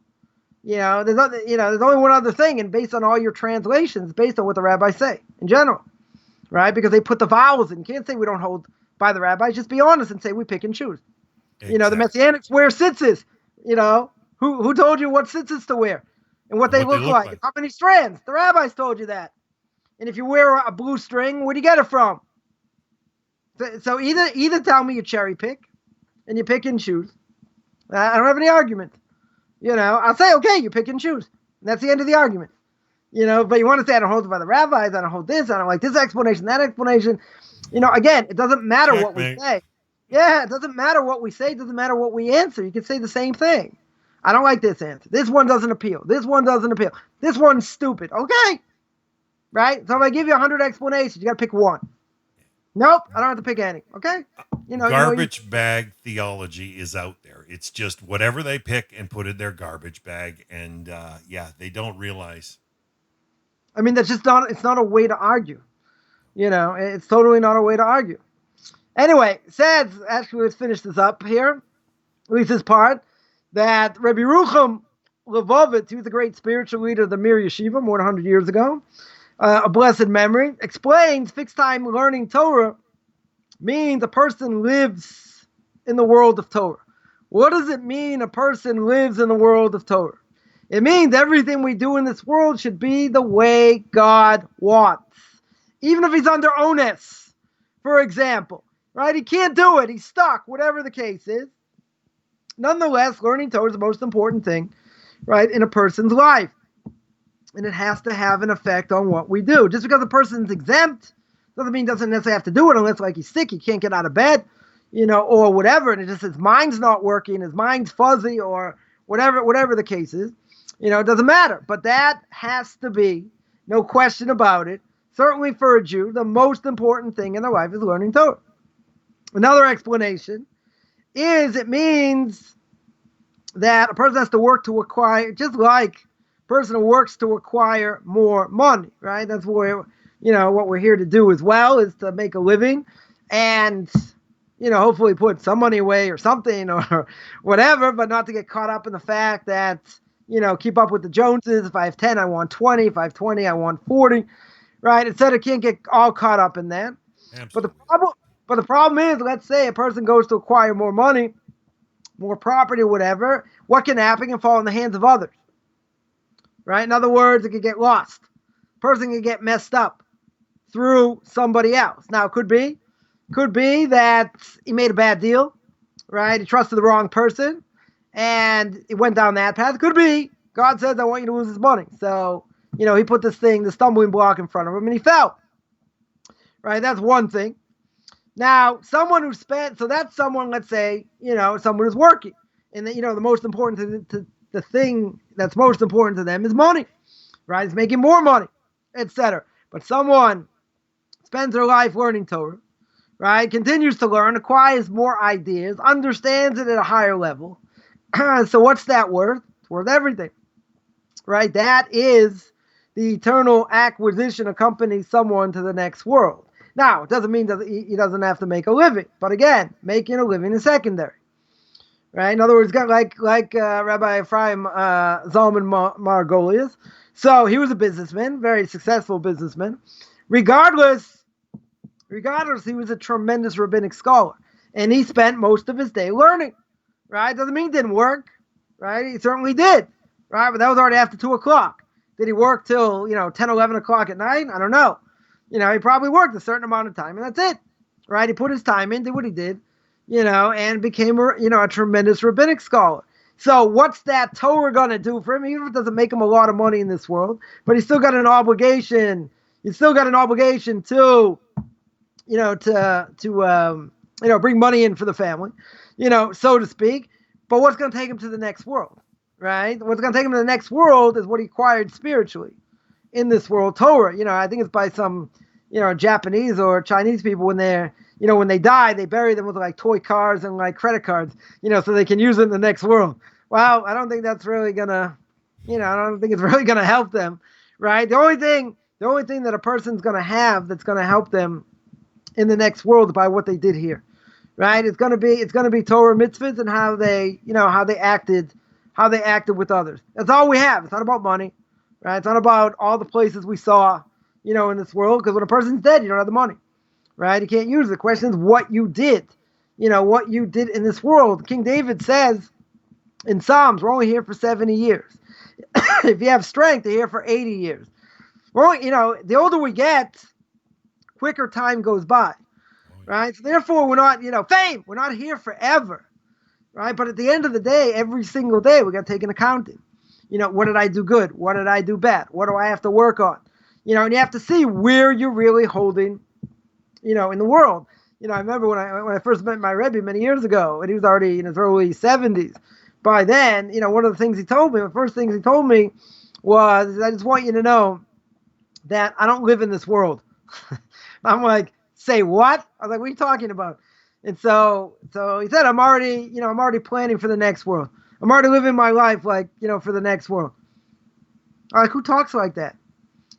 There's only one other thing, and based on all your translations, based on what the rabbis say in general, right? Because they put the vowels in. You can't say we don't hold by the rabbis. Just be honest and say we pick and choose. Exactly. The Messianics wear tzitzis. Who told you what tzitzis to wear and what they look like? How many strands? The rabbis told you that. And if you wear a blue string, where do you get it from? So either tell me you cherry pick and you pick and choose. I don't have any argument. I'll say, okay, you pick and choose. And that's the end of the argument. But you want to say, I don't hold it by the rabbis, I don't hold this, I don't like this explanation, that explanation. Again, it doesn't matter what we say. Yeah, it doesn't matter what we say, it doesn't matter what we answer. You can say the same thing. I don't like this answer. This one doesn't appeal. This one doesn't appeal. This one's stupid. Okay. Right? So if I give you 100 explanations, you got to pick one. Nope, I don't have to pick any. Okay?
Garbage bag theology is out there. It's just whatever they pick and put in their garbage bag. And they don't realize.
I mean, it's not a way to argue. It's totally not a way to argue. Anyway, actually, let's finish this up here. At least this part. That Rabbi Rucham Levovitz, he was a great spiritual leader of the Mir Yeshiva more than 100 years ago. A blessed memory, explains fixed time learning Torah means a person lives in the world of Torah. What does it mean a person lives in the world of Torah? It means everything we do in this world should be the way God wants. Even if he's under onus, for example, right? He can't do it. He's stuck, whatever the case is. Nonetheless, learning Torah is the most important thing, right, in a person's life. And it has to have an effect on what we do. Just because a person's exempt doesn't mean he doesn't necessarily have to do it unless, like, he's sick, he can't get out of bed, or whatever, and it just his mind's not working, his mind's fuzzy, or whatever the case is. It doesn't matter. But that has to be, no question about it, certainly for a Jew, the most important thing in their life is learning Torah. Another explanation is it means that a person has to work to acquire, just like a person who works to acquire more money, right? That's where, what we're here to do as well is to make a living and, hopefully put some money away or something or whatever, but not to get caught up in the fact that, keep up with the Joneses. If I have 10, I want 20. If I have 20, I want 40, right? Instead, I can't get all caught up in that.
Absolutely.
But the problem is, let's say a person goes to acquire more money, more property, whatever. What can happen can fall in the hands of others, right? In other words, it could get lost. A person can get messed up through somebody else. Now, it could be that he made a bad deal, right? He trusted the wrong person, and it went down that path. It could be God says, I want you to lose his money. So, he put the stumbling block in front of him, and he fell, right? That's one thing. Now, someone who so that's someone, let's say, someone who's working. And, the most important the thing that's most important to them is money, right? It's making more money, etc. But someone spends their life learning Torah, right? Continues to learn, acquires more ideas, understands it at a higher level. So what's that worth? It's worth everything, right? That is the eternal acquisition accompanies someone to the next world. Now, it doesn't mean that he doesn't have to make a living, but again, making a living is secondary, right? In other words, like Rabbi Ephraim Zalman Margolius. So he was a businessman, very successful businessman. Regardless, he was a tremendous rabbinic scholar, and he spent most of his day learning, right? Doesn't mean he didn't work, right? He certainly did, right? But that was already after 2 o'clock. Did he work till, 10, 11 o'clock at night? I don't know. He probably worked a certain amount of time, and that's it, right? He put his time in, did what he did, and became a tremendous rabbinic scholar. So what's that Torah going to do for him? Even if it doesn't make him a lot of money in this world, but he's still got an obligation. He's still got an obligation to, bring money in for the family, so to speak. But what's going to take him to the next world, right? What's going to take him to the next world is what he acquired spiritually in this world, Torah. I think it's by some, Japanese or Chinese people when they die, they bury them with like toy cars and like credit cards, so they can use it in the next world. Well, I don't think that's really gonna, I don't think it's really gonna help them, right? The only thing that a person's gonna have that's gonna help them in the next world is by what they did here, right? It's gonna be Torah mitzvahs and how they acted with others. That's all we have. It's not about money, right? It's not about all the places we saw, in this world, because when a person's dead, you don't have the money, right? You can't use it. The question is what you did, what you did in this world. King David says in Psalms, we're only here for 70 years. If you have strength, you're here for 80 years. We're only, the older we get, quicker time goes by, right? So therefore, we're not, fame. We're not here forever, right? But at the end of the day, every single day, we got to take an accounting. What did I do good? What did I do bad? What do I have to work on? And you have to see where you're really holding, in the world. I remember when I first met my Rebbe many years ago, and he was already in his early 70s. By then, one of the things he told me, the first things he told me was, I just want you to know that I don't live in this world. I'm like, say what? I was like, what are you talking about? And so he said, I'm already planning for the next world. I'm already living my life like, for the next world. I'm like, who talks like that?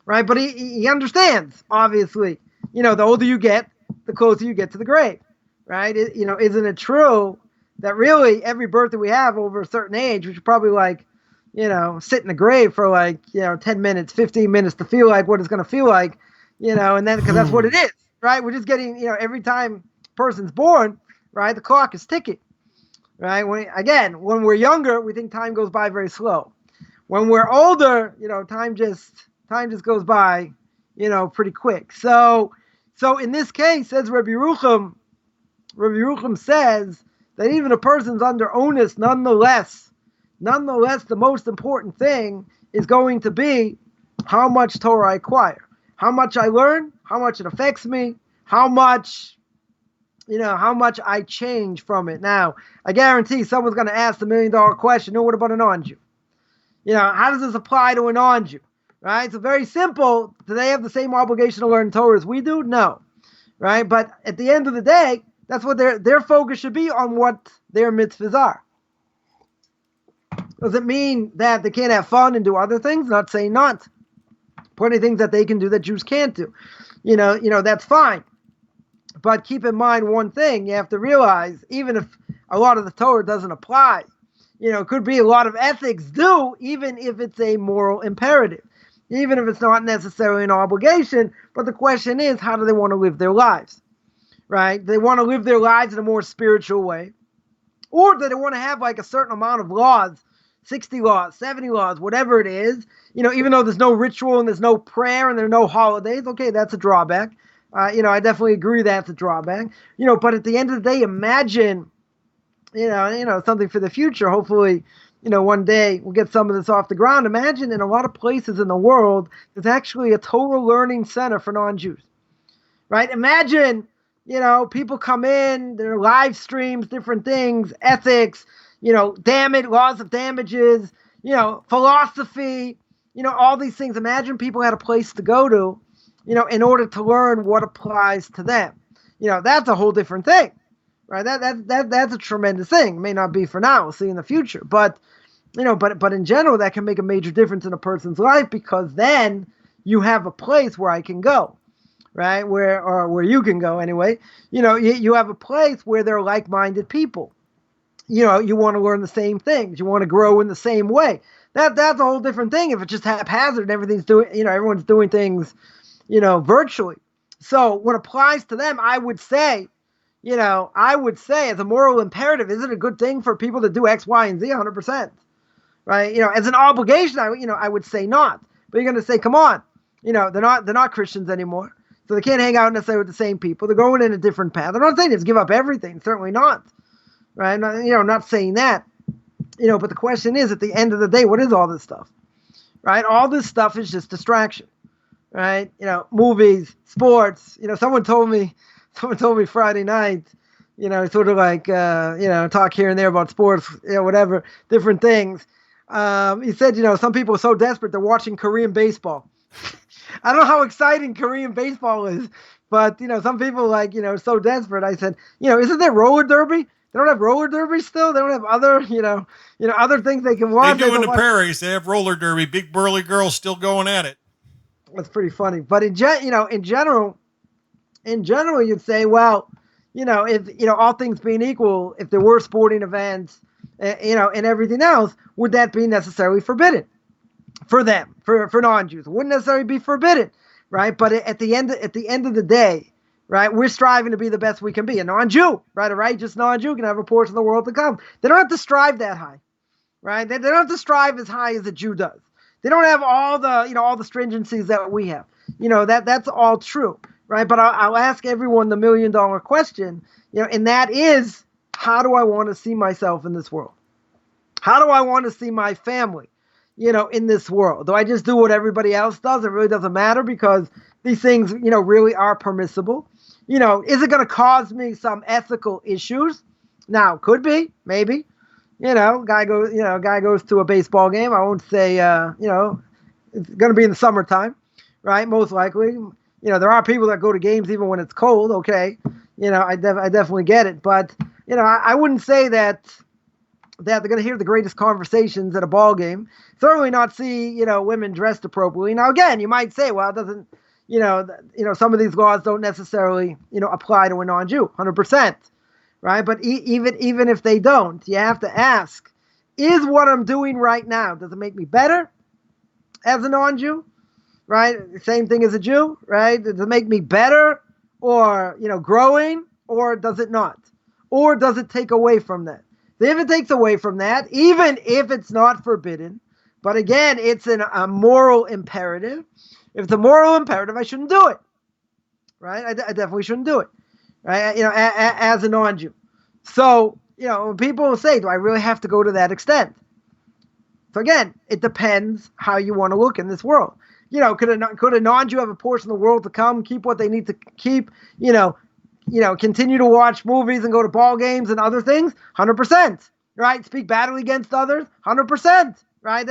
Right? But he understands, obviously. The older you get, the closer you get to the grave. Right? Isn't it true that really every birthday we have over a certain age, we should probably sit in the grave for 10 minutes, 15 minutes to feel like what it's going to feel like, and then because that's what it is, right? We're just getting, every time a person's born, right, the clock is ticking, right? When we're younger, we think time goes by very slow. When we're older, time just goes by, pretty quick. So in this case, says Rabbi Rucham says that even a person's under onus, nonetheless, the most important thing is going to be how much Torah I acquire, how much I learn, how much it affects me, how much I change from it. Now, I guarantee someone's going to ask the $1 million question, what about a non-Jew? How does this apply to a non-Jew? Right? So very simple. Do they have the same obligation to learn Torah as we do? No. Right? But at the end of the day, that's what their focus should be on what their mitzvahs are. Does it mean that they can't have fun and do other things? Not saying not. Plenty of things that they can do that Jews can't do. That's fine. But keep in mind one thing, you have to realize, even if a lot of the Torah doesn't apply, it could be a lot of ethics do, even if it's a moral imperative, even if it's not necessarily an obligation. But the question is, how do they want to live their lives, right? They want to live their lives in a more spiritual way, or do they want to have a certain amount of laws, 60 laws, 70 laws, whatever it is, even though there's no ritual and there's no prayer and there are no holidays. Okay, that's a drawback. I definitely agree that's a drawback. But at the end of the day, imagine, something for the future. Hopefully, one day we'll get some of this off the ground. Imagine in a lot of places in the world, there's actually a Torah learning center for non-Jews, right? Imagine, people come in, there are live streams, different things, ethics, laws of damages, philosophy, all these things. Imagine people had a place to go to, in order to learn what applies to them. That's a whole different thing, right? That's a tremendous thing. It may not be for now. We'll see in the future. But, but in general, that can make a major difference in a person's life, because then you have a place where I can go, right? Where you can go anyway. You have a place where there are like-minded people. You want to learn the same things. You want to grow in the same way. That's a whole different thing. If it's just haphazard and everyone's doing things, virtually. So what applies to them, I would say as a moral imperative, is it a good thing for people to do X, Y, and Z? 100%, right? As an obligation, I would say not. But you're going to say, come on, they're not Christians anymore, so they can't hang out necessarily with the same people. They're going in a different path. I'm not saying just give up everything, certainly not, right? Not saying that, but the question is, at the end of the day, what is all this stuff, right? All this stuff is just distraction, right? Movies, sports. Someone told me Friday night, sort of like, talk here and there about sports, whatever, different things. He said, some people are so desperate they're watching Korean baseball. I don't know how exciting Korean baseball is, but some people so desperate. I said, isn't there roller derby? They don't have roller derby still. They don't have other, other things they can watch.
They do in the prairies. They have roller derby. Big burly girls still going at it.
That's pretty funny. But in general, you'd say, well, if all things being equal, if there were sporting events, and everything else, would that be necessarily forbidden for them, for non-Jews? It wouldn't necessarily be forbidden, right? But at the end of the day, right, we're striving to be the best we can be. A non-Jew, right, a righteous non-Jew can have a portion of the world to come. They don't have to strive that high, right? They don't have to strive as high as a Jew does. They don't have all the stringencies that we have. That's all true, right? But I'll ask everyone the $1 million question, and that is, how do I want to see myself in this world? How do I want to see my family, in this world? Do I just do what everybody else does? It really doesn't matter because these things, really are permissible. Is it going to cause me some ethical issues? Now, could be, maybe. Guy goes to a baseball game. I won't say, it's going to be in the summertime, right? Most likely. There are people that go to games even when it's cold. Okay. I definitely get it. But, I wouldn't say that they're going to hear the greatest conversations at a ball game. Certainly not see, women dressed appropriately. Now, again, you might say, well, it doesn't, some of these laws don't necessarily, apply to a non-Jew, 100%. Right. But even if they don't, you have to ask, is what I'm doing right now, does it make me better as a non-Jew? Right. Same thing as a Jew. Right. Does it make me better or, growing, or does it not? Or does it take away from that? If it takes away from that, even if it's not forbidden, but again, it's a moral imperative. If it's a moral imperative, I shouldn't do it. Right. I definitely shouldn't do it. Right, as a non-Jew. So, when people say, do I really have to go to that extent? So again, it depends how you want to look in this world. Could a non-Jew have a portion of the world to come, keep what they need to keep, continue to watch movies and go to ball games and other things? 100%. Right? Speak badly against others? 100%. Right?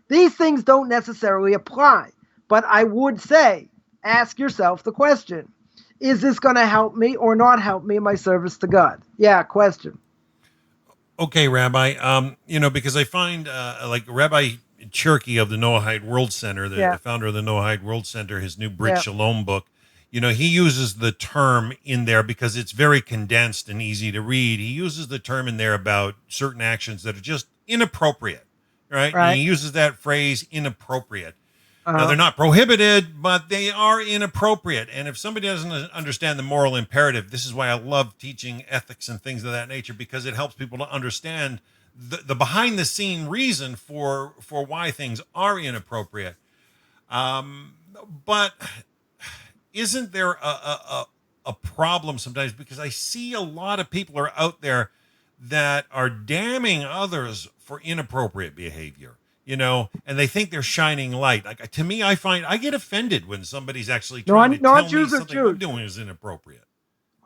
These things don't necessarily apply. But I would say, ask yourself the question, is this going to help me or not help me in my service to God? Yeah, question.
Okay, Rabbi. Because I find like Rabbi Cherky of the Noahide World Center, the founder of the Noahide World Center, his new Brit Shalom book, he uses the term in there because it's very condensed and easy to read. He uses the term in there about certain actions that are just inappropriate, right? And he uses that phrase, inappropriate. Now, they're not prohibited, but they are inappropriate. And if somebody doesn't understand the moral imperative, this is why I love teaching ethics and things of that nature, because it helps people to understand the behind-the-scene reason for why things are inappropriate. But isn't there a problem sometimes? Because I see a lot of people are out there that are damning others for inappropriate behavior. And they think they're shining light. Like, to me, I get offended when somebody's actually trying to tell me something I'm doing is inappropriate.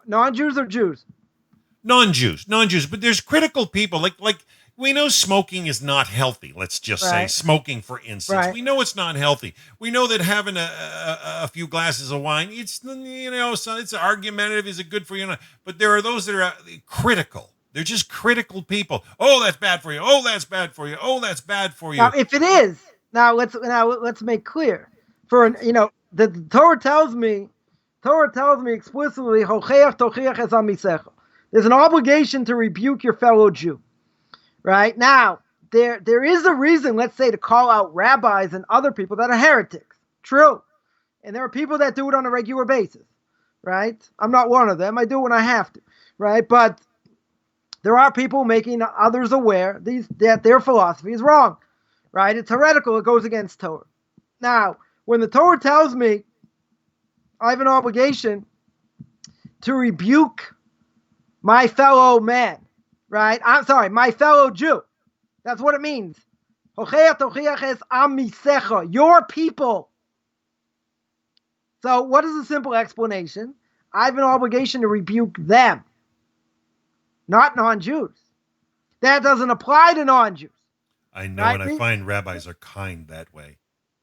Non-Jews or Jews?
Non-Jews. But there's critical people. Like we know smoking is not healthy. Let's just say smoking, for instance. We know it's not healthy. We know that having a few glasses of wine, it's it's argumentative. Is it good for you? But there are those that are critical. They're just critical people. Oh, that's bad for you. Oh, that's bad for you. Oh, that's bad for you.
Now, if it is, now let's make clear. the Torah tells me explicitly, "Hocheach tochiach es amisecha." There's an obligation to rebuke your fellow Jew. Right? Now, there is a reason, let's say, to call out rabbis and other people that are heretics. True. And there are people that do it on a regular basis. Right? I'm not one of them. I do it when I have to. Right? But there are people making others aware that their philosophy is wrong. Right? It's heretical. It goes against Torah. Now, when the Torah tells me I have an obligation to rebuke my fellow man, right? I'm sorry, my fellow Jew. That's what it means. Your people. So what is the simple explanation? I have an obligation to rebuke them, not non-Jews. That doesn't apply to non-Jews.
I know, right? And I find rabbis are kind that way.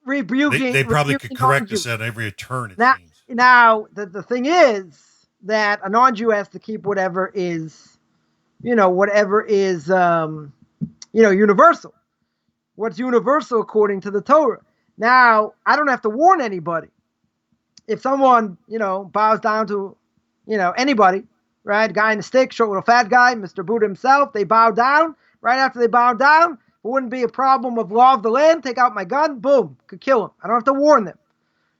Rebuking.
They probably could correct us at every turn, it seems.
Now, the thing is that a non-Jew has to keep whatever is universal. What's universal according to the Torah. Now, I don't have to warn anybody. If someone, bows down to, anybody, right? Guy in a stick, short little fat guy, Mr. Buddha himself, they bow down. Right after they bow down, it wouldn't be a problem of law of the land. Take out my gun, boom, could kill him. I don't have to warn them.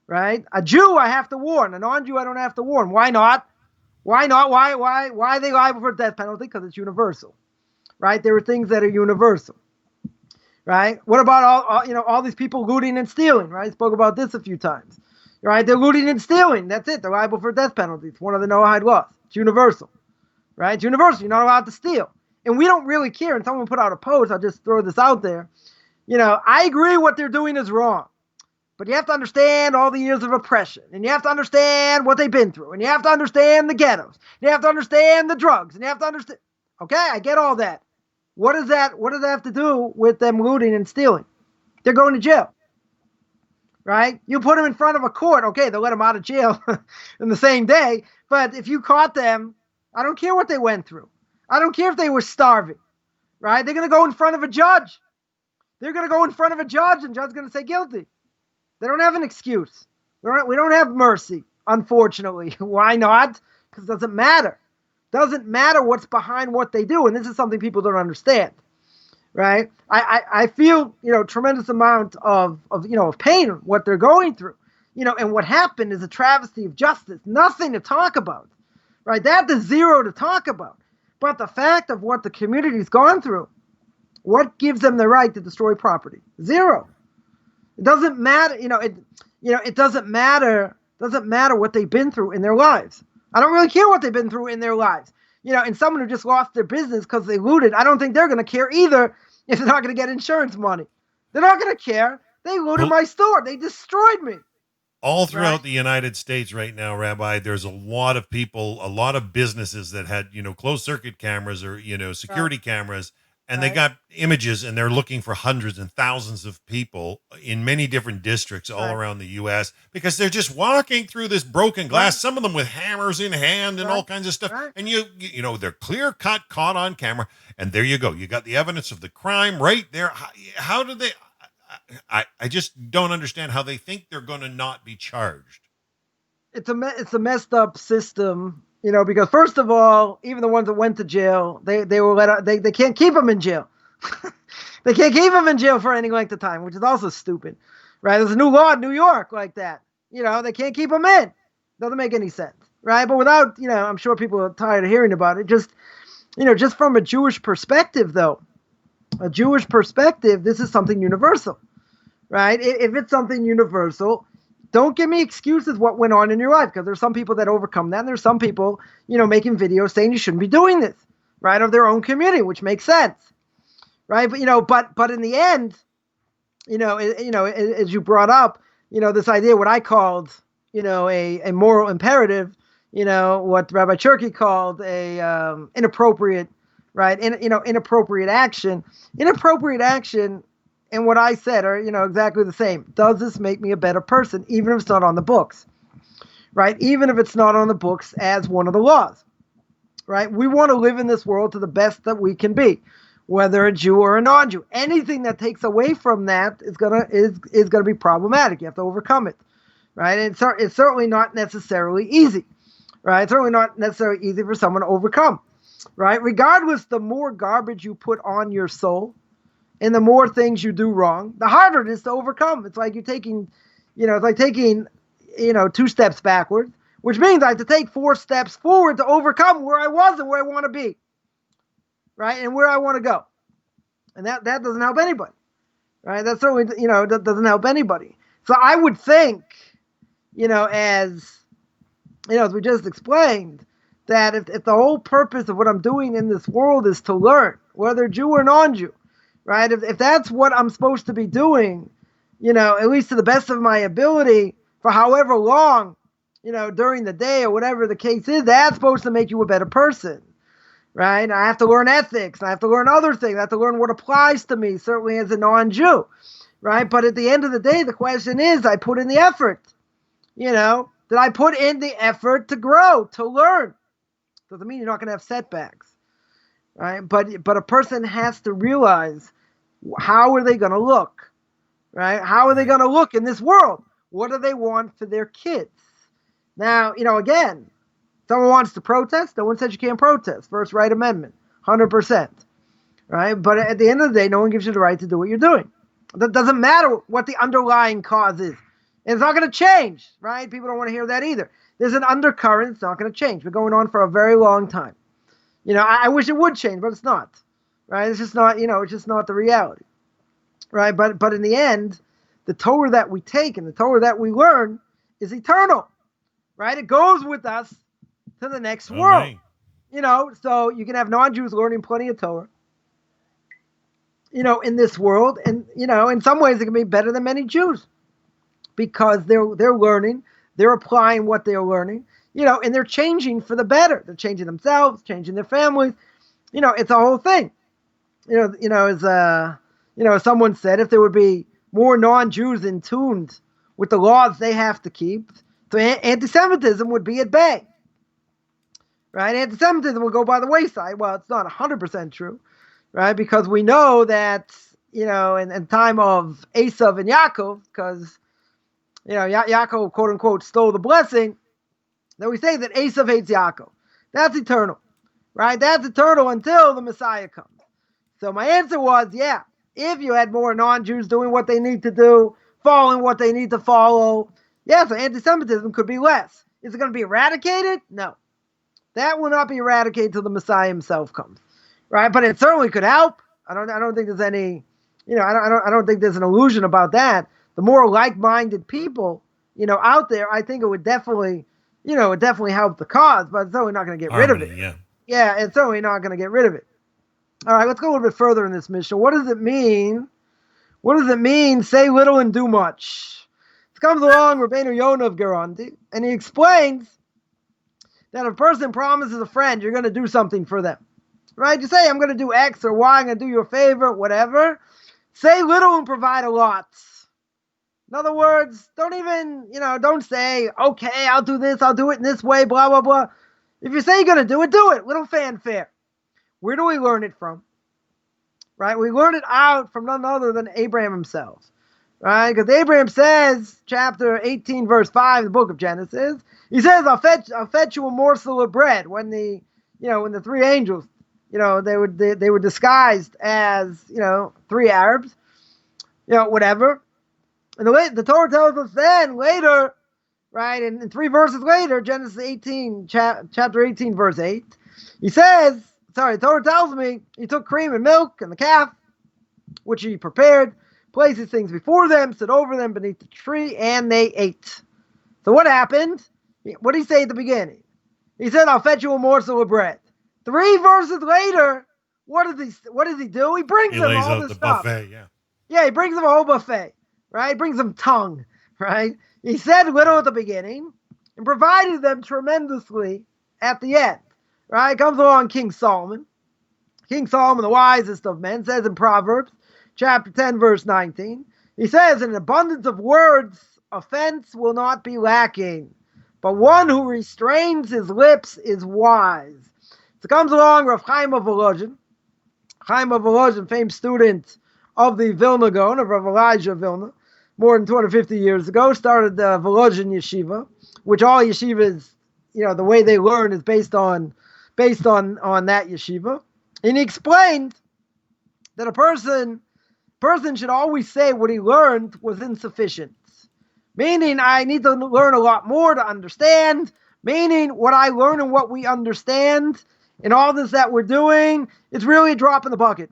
Right? A Jew, I have to warn. A non-Jew, I don't have to warn. Why not? Why not? Why are they liable for death penalty? Because it's universal. Right? There are things that are universal. Right? What about all these people looting and stealing? Right? I spoke about this a few times. Right? They're looting and stealing. That's it. They're liable for death penalty. It's one of the Noahide laws. It's universal. Right? It's universal. You're not allowed to steal. And we don't really care. And someone put out a post. I'll just throw this out there. I agree what they're doing is wrong. But you have to understand all the years of oppression. And you have to understand what they've been through. And you have to understand the ghettos. And you have to understand the drugs. And you have to understand. Okay, I get all that. What does that have to do with them looting and stealing? They're going to jail. Right? You put them in front of a court. Okay, they'll let them out of jail in the same day. But if you caught them, I don't care what they went through. I don't care if they were starving. Right? They're going to go in front of a judge. They're going to go in front of a judge and the judge's going to say guilty. They don't have an excuse. We don't have mercy, unfortunately. Why not? Because it doesn't matter. Doesn't matter what's behind what they do. And this is something people don't understand. Right? I feel, tremendous amount of pain, what they're going through. And what happened is a travesty of justice. Nothing to talk about. Right? That is zero to talk about. But the fact of what the community's gone through, what gives them the right to destroy property? Zero. It doesn't matter, it doesn't matter what they've been through in their lives. I don't really care what they've been through in their lives. And someone who just lost their business because they looted, I don't think they're going to care either if they're not going to get insurance money. They're not going to care. They looted my store. They destroyed me.
All throughout the United States right now, Rabbi, there's a lot of people, a lot of businesses that had, closed circuit cameras or, security cameras. And they got images, and they're looking for hundreds and thousands of people in many different districts all around the U.S. because they're just walking through this broken glass, some of them with hammers in hand and all kinds of stuff. And, they're clear-cut, caught on camera. And there you go. You got the evidence of the crime right there. How do they – I just don't understand how they think they're going to not be charged.
It's a messed up system. Because first of all, even the ones that went to jail, they were let out, they can't keep them in jail. They can't keep them in jail for any length of time, which is also stupid, right? There's a new law in New York like that. They can't keep them in. Doesn't make any sense, right? But without, I'm sure people are tired of hearing about it. Just from a Jewish perspective, though, this is something universal, right? If it's something universal, don't give me excuses what went on in your life, because there's some people that overcome that. And there's some people, making videos saying you shouldn't be doing this, right, of their own community, which makes sense, right? But in the end, as you brought up, this idea, what I called, a moral imperative, what Rabbi Cherky called a inappropriate, right, inappropriate action. Inappropriate action. And what I said are, exactly the same. Does this make me a better person, even if it's not on the books, right? Even if it's not on the books as one of the laws, right? We want to live in this world to the best that we can be, whether a Jew or a non-Jew. Anything that takes away from that is gonna be problematic. You have to overcome it, right? And it's certainly not necessarily easy, right? It's certainly not necessarily easy for someone to overcome, right? Regardless, the more garbage you put on your soul and the more things you do wrong, the harder it is to overcome. It's like you're taking, it's like taking, 2 steps backwards, which means I have to take 4 steps forward to overcome where I was and where I want to be, right? And where I want to go. And that doesn't help anybody, right? That certainly, that doesn't help anybody. So I would think, as we just explained, that if the whole purpose of what I'm doing in this world is to learn, whether Jew or non-Jew, right? If that's what I'm supposed to be doing, at least to the best of my ability for however long, during the day or whatever the case is, that's supposed to make you a better person, right? I have to learn ethics. I have to learn other things. I have to learn what applies to me, certainly as a non-Jew, right? But at the end of the day, the question is, I put in the effort, did I put in the effort to grow, to learn? Doesn't mean you're not going to have setbacks, right? But a person has to realize, how are they going to look, right? How are they going to look in this world? What do they want for their kids? Now, again, someone wants to protest. No one says you can't protest. First right amendment, 100%, right? But at the end of the day, no one gives you the right to do what you're doing. That doesn't matter what the underlying cause is. And it's not going to change, right? People don't want to hear that either. There's an undercurrent. It's not going to change. We're going on for a very long time. I wish it would change, but it's not, right? It's just not, it's just not the reality, right? But in the end, the Torah that we take and the Torah that we learn is eternal, right? It goes with us to the next world, so you can have non-Jews learning plenty of Torah, in this world. And, in some ways it can be better than many Jews because they're learning, they're applying what they're learning, and they're changing for the better. They're changing themselves, changing their families. It's a whole thing. As someone said, if there would be more non-Jews in tune with the laws they have to keep, so anti-Semitism would be at bay, right? Anti-Semitism would go by the wayside. Well, it's not 100% true, right? Because we know that, in time of Esav and Yaakov, because, Yaakov, quote unquote, stole the blessing, then we say that Esav hates Yaakov. That's eternal, right? That's eternal until the Messiah comes. So my answer was, yeah, if you had more non-Jews doing what they need to do, following what they need to follow, yeah, so anti-Semitism could be less. Is it going to be eradicated? No. That will not be eradicated until the Messiah himself comes, right? But it certainly could help. I don't think there's any, I don't think there's an illusion about that. The more like-minded people, out there, I think it would definitely, help the cause, but it's certainly not going to get rid of it. Yeah, it's certainly not going to get rid of it. All right, let's go a little bit further in this mission. What does it mean? What does it mean, say little and do much? It comes along Rabbeinu Yonah of Gerandi, and he explains that if a person promises a friend, you're going to do something for them, right? You say, I'm going to do X or Y, I'm going to do you a favor, whatever. Say little and provide a lot. In other words, don't even, don't say, okay, I'll do this, I'll do it in this way, blah, blah, blah. If you say you're going to do it, little fanfare. Where do we learn it from? Right? We learn it out from none other than Abraham himself. Right? Because Abraham says, chapter 18, verse 5, the book of Genesis, he says, I'll fetch you a morsel of bread. When the 3 angels, they were disguised as, 3 Arabs, whatever. And the Torah tells us then, later, right, and 3 verses later, Genesis 18, chapter 18, verse 8, the Torah tells me he took cream and milk and the calf, which he prepared, placed these things before them, stood over them beneath the tree, and they ate. So what happened? What did he say at the beginning? He said, I'll fetch you a morsel of bread. 3 verses later, what does he do? He brings them all this stuff.
Buffet,
Yeah, he brings them a whole buffet, right? He brings them tongue, right? He said little at the beginning and provided them tremendously at the end, right? Comes along King Solomon. King Solomon, the wisest of men, says in Proverbs, chapter 10, verse 19, he says, in an abundance of words, offense will not be lacking, but one who restrains his lips is wise. So comes along Rav Chaim of Volozhin. Chaim of Volozhin, famed student of the Vilna Gaon, of Rav Elijah of Vilna. more than 250 years ago, started the Volozhin Yeshiva, which all yeshivas, the way they learn is based on that yeshiva. And he explained that a person should always say what he learned was insufficient. Meaning, I need to learn a lot more to understand. Meaning, what I learn and what we understand in all this that we're doing, it's really a drop in the bucket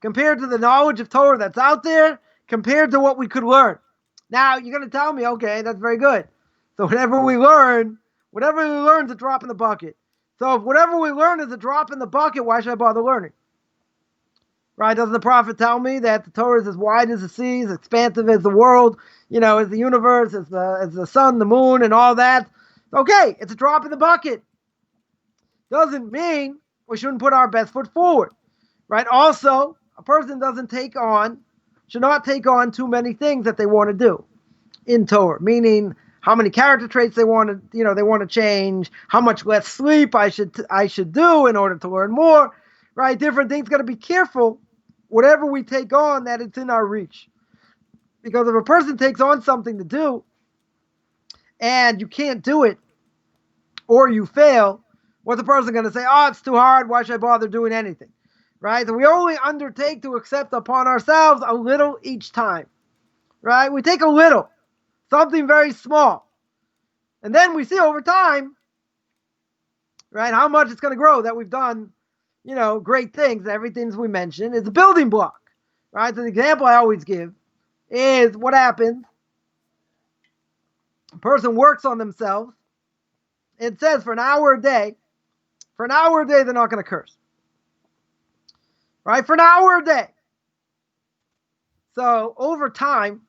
compared to the knowledge of Torah that's out there, compared to what we could learn. Now, you're going to tell me, okay, that's very good. So whatever we learn is a drop in the bucket. So if whatever we learn is a drop in the bucket, why should I bother learning? Right? Doesn't the prophet tell me that the Torah is as wide as the sea, as expansive as the world, as the universe, as the sun, the moon, and all that? Okay, it's a drop in the bucket. Doesn't mean we shouldn't put our best foot forward. Right? Also, a person should not take on too many things that they want to do in Torah, meaning how many character traits they want to change, how much less sleep I should do in order to learn more, right? Different things. Got to be careful whatever we take on that it's in our reach, because if a person takes on something to do and you can't do it or you fail, what's the person going to say? Oh, it's too hard. Why should I bother doing anything? Right? So we only undertake to accept upon ourselves a little each time. Right? We take a little, something very small. And then we see over time, right, how much it's going to grow that we've done, great things. Everything we mentioned is a building block. Right? So the example I always give is what happens. A person works on themselves. It says for an hour a day, they're not going to curse. Right? For an hour a day. So over time,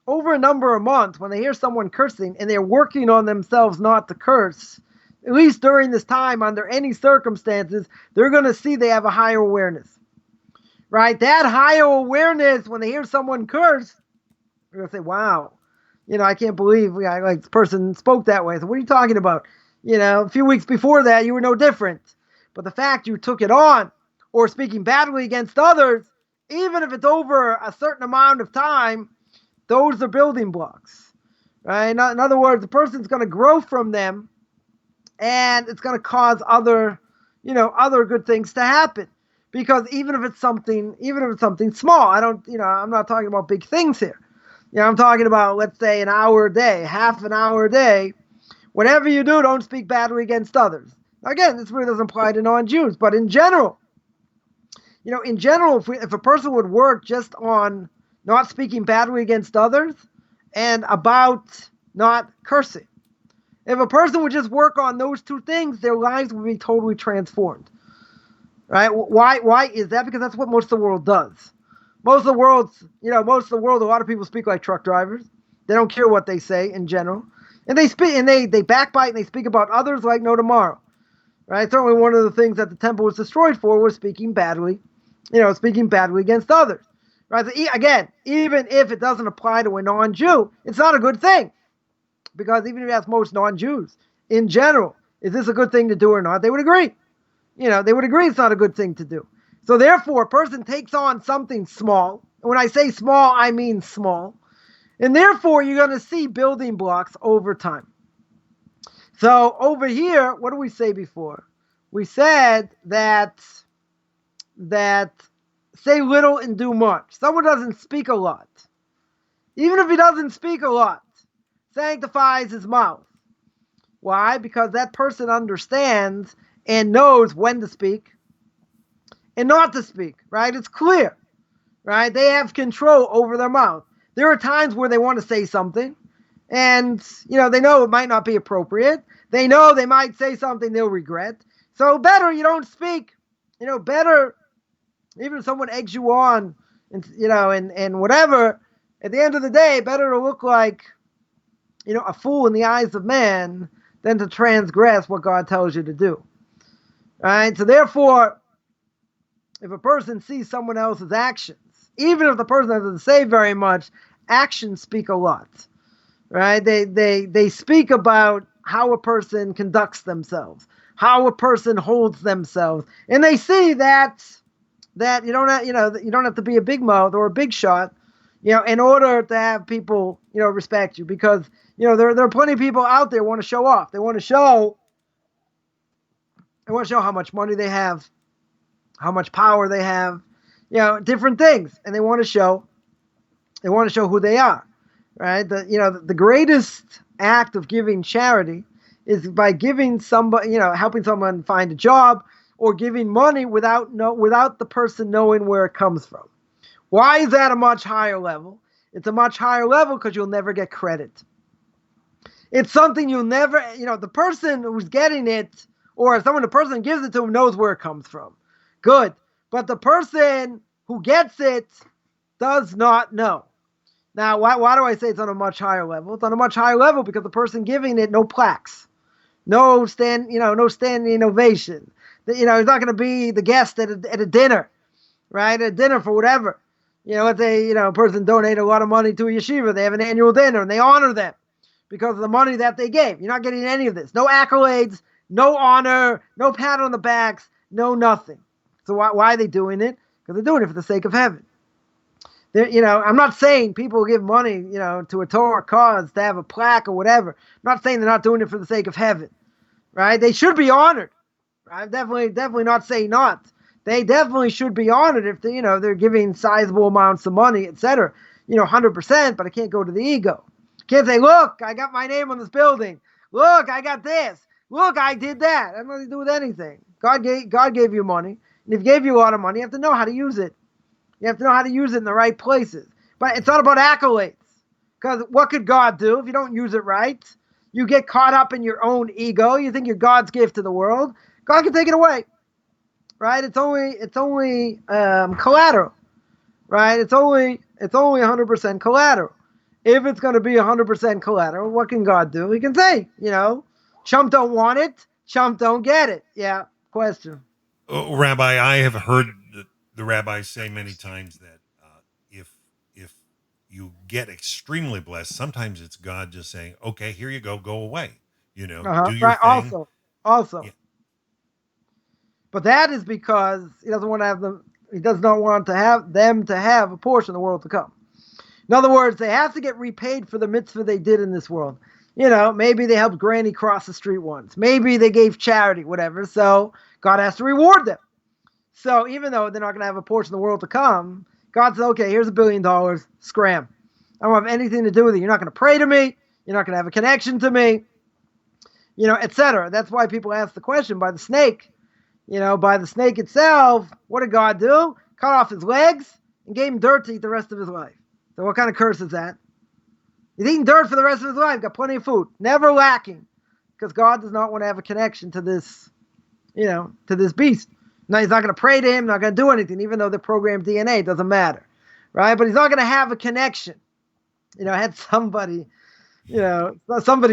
over a number of months, when they hear someone cursing and they're working on themselves not to curse, at least during this time, under any circumstances, they're going to see they have a higher awareness. Right? That higher awareness, when they hear someone curse, they're going to say, wow, I can't believe this person spoke that way. So what are you talking about? A few weeks before that, you were no different. But the fact you took it on, or speaking badly against others, even if it's over a certain amount of time, those are building blocks, right? In other words, the person's going to grow from them, and it's going to cause other good things to happen. Because even if it's something small, I'm not talking about big things here. I'm talking about, let's say, an hour a day, half an hour a day. Whatever you do, don't speak badly against others. Again, this really doesn't apply to non-Jews, but in general, if a person would work just on not speaking badly against others and about not cursing, if a person would just work on those two things, their lives would be totally transformed. Right? Why is that? Because that's what most of the world does. Most of the world, a lot of people speak like truck drivers. They don't care what they say in general. And they speak, and they backbite, and they speak about others like no tomorrow. Right? Certainly one of the things that the temple was destroyed for was speaking badly against others. Right? So again, even if it doesn't apply to a non-Jew, it's not a good thing. Because even if you ask most non-Jews, in general, is this a good thing to do or not, they would agree. They would agree it's not a good thing to do. So therefore, a person takes on something small. And when I say small, I mean small. And therefore, you're going to see building blocks over time. So over here, what did we say before? We said that say little and do much. Someone doesn't speak a lot. Even if he doesn't speak a lot, sanctifies his mouth. Why? Because that person understands and knows when to speak and not to speak, right? It's clear, right? They have control over their mouth. There are times where they want to say something and, they know it might not be appropriate. They know they might say something they'll regret. So better you don't speak. Better, even if someone eggs you on and whatever, at the end of the day, better to look like, a fool in the eyes of man than to transgress what God tells you to do. Right? So therefore, if a person sees someone else's actions, even if the person doesn't say very much, actions speak a lot. Right? They speak about how a person conducts themselves, how a person holds themselves, and they see that you don't have to be a big mouth or a big shot, in order to have people, respect you, because, there are plenty of people out there who want to show off. They want to show how much money they have, how much power they have, different things, and they want to show who they are, right? The greatest act of giving charity is by giving somebody, helping someone find a job, or giving money without the person knowing where it comes from. Why is that a much higher level? It's a much higher level because you'll never get credit. It's something you'll never, the person who's getting it, or the person gives it to him, knows where it comes from. Good. But the person who gets it does not know. Now, why do I say it's on a much higher level? It's on a much higher level because the person giving it, no plaques, no standing ovation. He's not going to be the guest at a dinner, right? At a dinner for whatever. Let's say, a person donated a lot of money to a yeshiva. They have an annual dinner and they honor them because of the money that they gave. You're not getting any of this. No accolades, no honor, no pat on the backs, no nothing. So why are they doing it? Because they're doing it for the sake of heaven. I'm not saying people give money, to a Torah cause to have a plaque or whatever. I'm not saying they're not doing it for the sake of heaven, right? They should be honored. I'm definitely not saying not. They definitely should be honored if they're giving sizable amounts of money, etc. 100%, but I can't go to the ego. I can't say, look, I got my name on this building. Look, I got this. Look, I did that. It has nothing to do with anything. God gave you money, and if He gave you a lot of money, you have to know how to use it. You have to know how to use it in the right places. But it's not about accolades, because what could God do if you don't use it right? You get caught up in your own ego. You think you're God's gift to the world. God can take it away, right? It's only collateral, right? It's only 100% collateral. If it's going to be 100% collateral, what can God do? He can say, chump don't want it, chump don't get it. Yeah, question.
Rabbi, I have heard the rabbis say many times that if you get extremely blessed, sometimes it's God just saying, okay, here you go away. Do your
right,
thing.
Also.
Yeah.
But that is because He doesn't want to have them. He does not want to have them to have a portion of the world to come. In other words, they have to get repaid for the mitzvah they did in this world. Maybe they helped Granny cross the street once. Maybe they gave charity, whatever. So God has to reward them. So even though they're not going to have a portion of the world to come, God says, okay, here's $1 billion. Scram. I don't have anything to do with it. You're not going to pray to me. You're not going to have a connection to me, etc. That's why people ask the question by the snake. By the snake itself, what did God do? Cut off his legs and gave him dirt to eat the rest of his life. So what kind of curse is that? He's eating dirt for the rest of his life, got plenty of food, never lacking, because God does not want to have a connection to this, to this beast. Now, He's not going to pray to him, not going to do anything, even though the programmed DNA doesn't matter, right? But He's not going to have a connection. I had somebody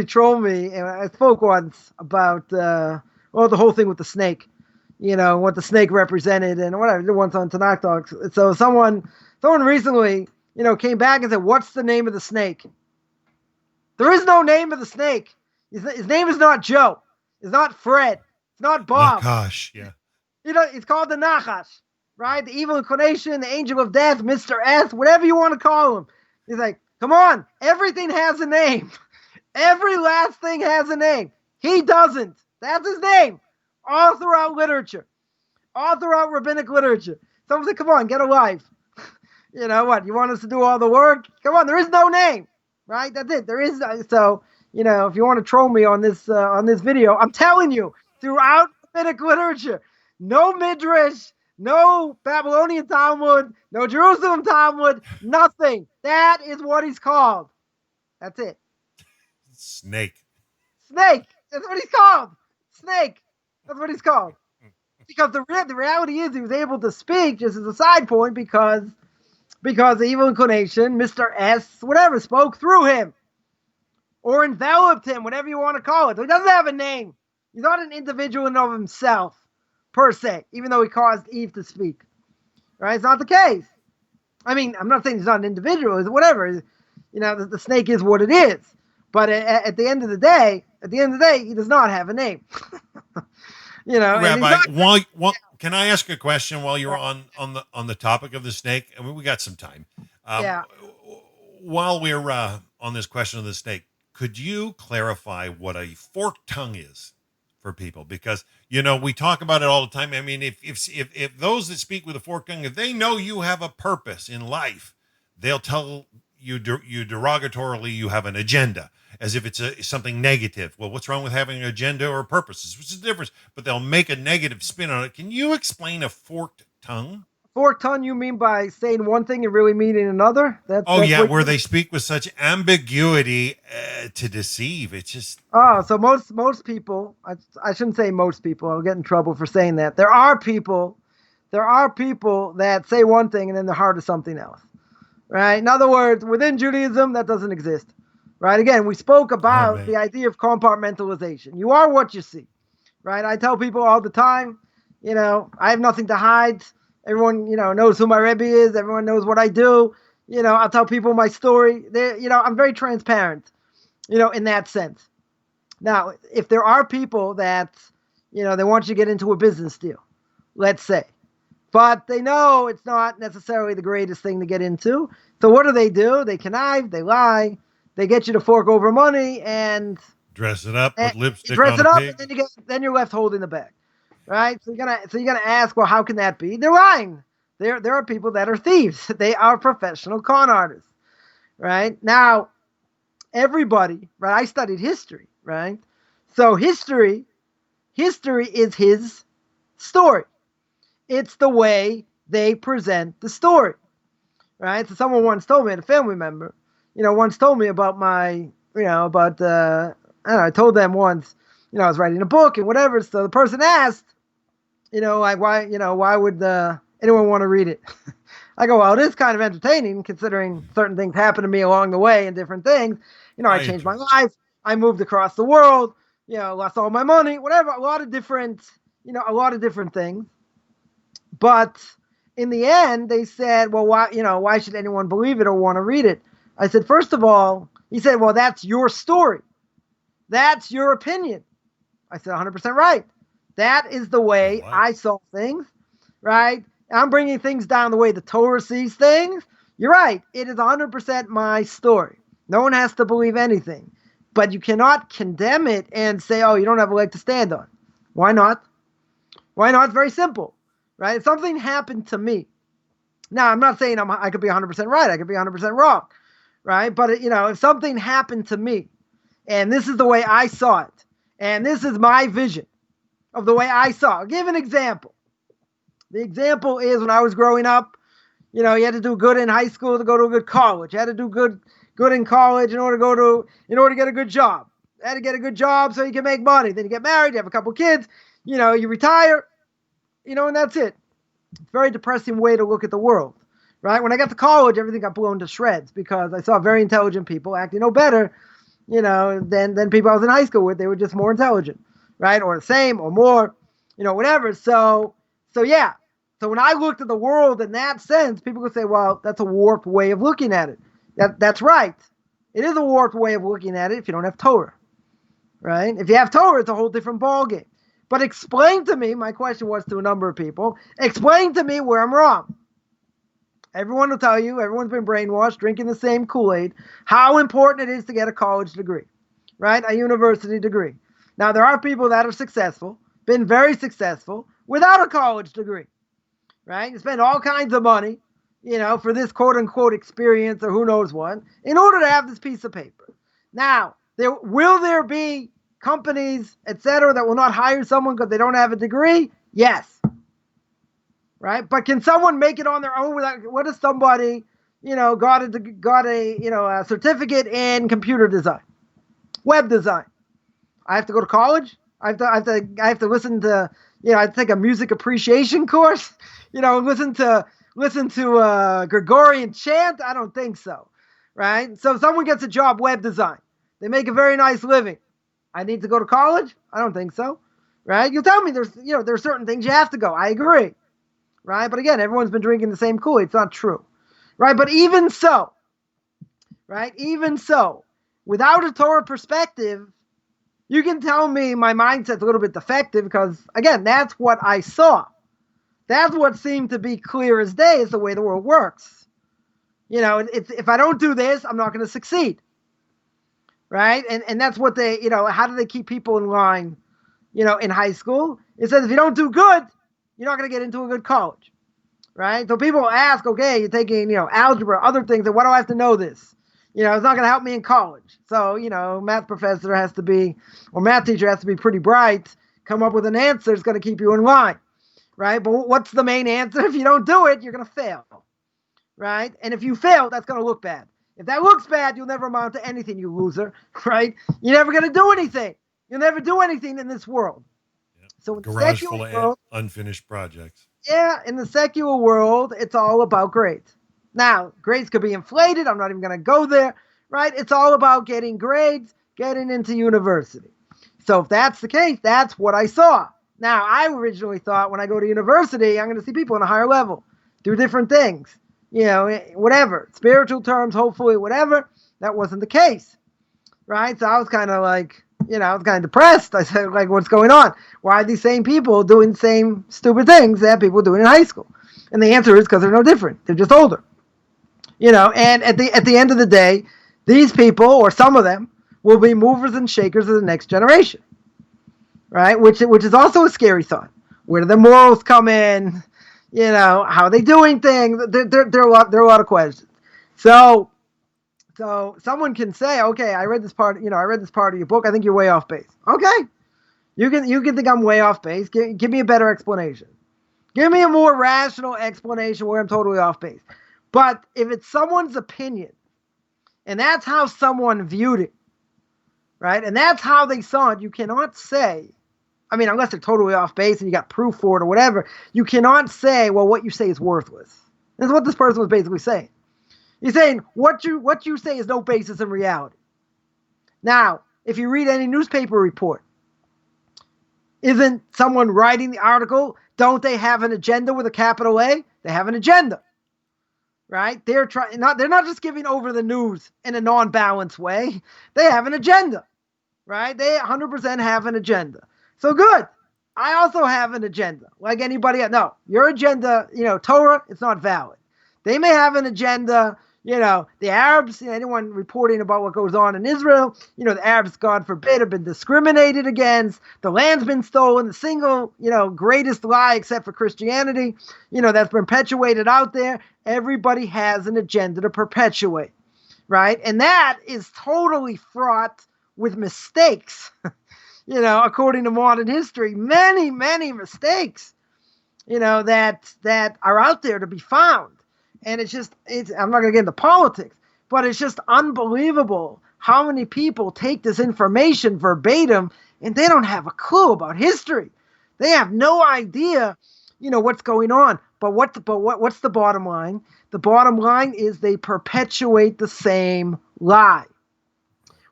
troll me, and I spoke once about, the whole thing with the snake. What the snake represented and whatever. I did once on Tanakh Talks. So someone recently, came back and said, what's the name of the snake? There is no name of the snake. His name is not Joe. It's not Fred. It's not Bob.
Nakash, yeah.
It's called the Nachash, right? The evil inclination, the angel of death, Mr. S, whatever you want to call him. He's like, come on, everything has a name. Every last thing has a name. He doesn't. That's his name. All throughout literature, all throughout rabbinic literature. Someone said, come on, get a life. What? You want us to do all the work? Come on, there is no name, right? That's it. There is. So, if you want to troll me on this video, I'm telling you, throughout rabbinic literature, no Midrash, no Babylonian Talmud, no Jerusalem Talmud, nothing. That is what he's called. That's it.
Snake.
That's what he's called. Snake. That's what he's called. Because the reality is he was able to speak, just as a side point, because the evil inclination, Mr. S, whatever, spoke through him. Or enveloped him, whatever you want to call it. So he doesn't have a name. He's not an individual in and of himself, per se, even though he caused Eve to speak. Right? It's not the case. I mean, I'm not saying he's not an individual, it's whatever. The snake is what it is. But at the end of the day, he does not have a name.
Rabbi, can I ask a question while you're on the topic of the snake? I mean, we got some time.
Yeah.
while we're on this question of the snake, could you clarify what a forked tongue is for people? Because we talk about it all the time. I mean, if those that speak with a forked tongue, if they know you have a purpose in life, they'll tell you derogatorily you have an agenda, as if it's something negative. Well, what's wrong with having an agenda or a purpose? What's the difference? But they'll make a negative spin on it. Can you explain a forked tongue?
Forked tongue, you mean by saying one thing and really meaning another?
Oh
That's
yeah,
what
where they speak with such ambiguity to deceive. It's just
So most people, I shouldn't say most people. I'll get in trouble for saying that. There are people that say one thing and then their heart is something else, right? In other words, within Judaism, that doesn't exist, right? Again, we spoke about the idea of compartmentalization. You are what you see, right? I tell people all the time, I have nothing to hide. Everyone, knows who my Rebbe is. Everyone knows what I do. I'll tell people my story. I'm very transparent, in that sense. Now, if there are people that, they want you to get into a business deal, let's say, but they know it's not necessarily the greatest thing to get into. So what do? They connive, they lie, they get you to fork over money and
dress it up, put lipstick
dress
on
it
a
up,
pig.
and then you're left holding the bag, right? So you're gonna ask, well, how can that be? They're lying. There are people that are thieves. They are professional con artists, right? Now, everybody, right? I studied history, right? So history is his story. It's the way they present the story, right? So someone once told me, a family member, once told me about my, I told them once, I was writing a book and whatever. So the person asked, like why would anyone want to read it? I go, well, it is kind of entertaining considering certain things happened to me along the way and different things. I changed my life. I moved across the world, lost all my money, whatever, a lot of different things. But in the end, they said, well, why should anyone believe it or want to read it? I said, first of all, he said, well, that's your story. That's your opinion. I said, 100% right. That is the way I saw things, right? I'm bringing things down the way the Torah sees things. You're right. It is 100% my story. No one has to believe anything. But you cannot condemn it and say, oh, you don't have a leg to stand on. Why not? Why not? It's very simple, right? If something happened to me. Now, I'm not saying I could be 100% right. I could be 100% wrong, right? But, if something happened to me, and this is the way I saw it, and this is my vision of the way I saw it. I'll give an example. The example is when I was growing up, you had to do good in high school to go to a good college. You had to do good in college in order to get a good job. You had to get a good job so you can make money. Then you get married, you have a couple kids, you retire, and that's it. It's a very depressing way to look at the world, right? When I got to college, everything got blown to shreds because I saw very intelligent people acting no better, than people I was in high school with. They were just more intelligent, right? Or the same or more, whatever. So yeah. So when I looked at the world in that sense, people could say, well, that's a warped way of looking at it. That's right. It is a warped way of looking at it if you don't have Torah, right? If you have Torah, it's a whole different ballgame. But explain to me, my question was to a number of people, explain to me where I'm wrong. Everyone will tell you, everyone's been brainwashed, drinking the same Kool-Aid, how important it is to get a college degree, right? A university degree. Now, there are people that are successful, been very successful, without a college degree, right? You spend all kinds of money, for this quote-unquote experience or who knows what, in order to have this piece of paper. Now, will there be companies, etc., that will not hire someone because they don't have a degree? Yes. Right? But can someone make it on their own without, what if somebody, got a certificate in computer design, web design? I have to go to college? I have to listen to, I take a music appreciation course, listen to Gregorian chant? I don't think so, right? So if someone gets a job web design, they make a very nice living. I need to go to college? I don't think so, right? You tell me there's certain things you have to go. I agree, right? But again, everyone's been drinking the same Kool-Aid. It's not true, right? But even so, right? Even so, without a Torah perspective, you can tell me my mindset's a little bit defective because, again, that's what I saw. That's what seemed to be clear as day is the way the world works, It's if I don't do this, I'm not going to succeed. Right. And that's what they, how do they keep people in line, in high school? It says if you don't do good, you're not going to get into a good college. Right. So people ask, okay, you're taking, algebra, other things, and why do I have to know this? It's not going to help me in college. So, math professor has to be, or math teacher has to be pretty bright, come up with an answer that's going to keep you in line. Right. But what's the main answer? If you don't do it, you're going to fail. Right. And if you fail, that's going to look bad. If that looks bad, you'll never amount to anything, you loser, right? You're never going to do anything. You'll never do anything in this world.
Yep.
So in
Garage full of unfinished projects.
Yeah, in the secular world, it's all about grades. Now, grades could be inflated. I'm not even going to go there, right? It's all about getting grades, getting into university. So if that's the case, that's what I saw. Now, I originally thought when I go to university, I'm going to see people on a higher level, do different things. Whatever, spiritual terms, hopefully, whatever. That wasn't the case, right? So I was kind of like, I was kind of depressed. I said, like, what's going on? Why are these same people doing the same stupid things that people were doing in high school? And the answer is because they're no different. They're just older, and at the end of the day, these people, or some of them, will be movers and shakers of the next generation, right? Which is also a scary thought. Where do the morals come in? How are they doing things? There are a lot of questions. So someone can say, okay, I read this part of your book. I think you're way off base. Okay, you can think I'm way off base. Give me a better explanation. Give me a more rational explanation where I'm totally off base. But if it's someone's opinion, and that's how someone viewed it, right? And that's how they saw it, you cannot say, unless they're totally off base and you got proof for it or whatever, you cannot say, well, what you say is worthless. That's what this person was basically saying. He's saying what you say is no basis in reality. Now, if you read any newspaper report, isn't someone writing the article? Don't they have an agenda with a capital A? They have an agenda, right? They're not just giving over the news in a non-balanced way. They have an agenda, right? They 100% have an agenda. So good. I also have an agenda, like anybody else. No, your agenda, Torah, it's not valid. They may have an agenda, the Arabs, anyone reporting about what goes on in Israel, the Arabs, God forbid, have been discriminated against. The land's been stolen. The single, greatest lie, except for Christianity, that's been perpetuated out there. Everybody has an agenda to perpetuate, right? And that is totally fraught with mistakes. According to modern history, many, many mistakes, that are out there to be found. And I'm not going to get into politics, but it's just unbelievable how many people take this information verbatim and they don't have a clue about history. They have no idea, what's going on. But what's the bottom line? The bottom line is they perpetuate the same lie.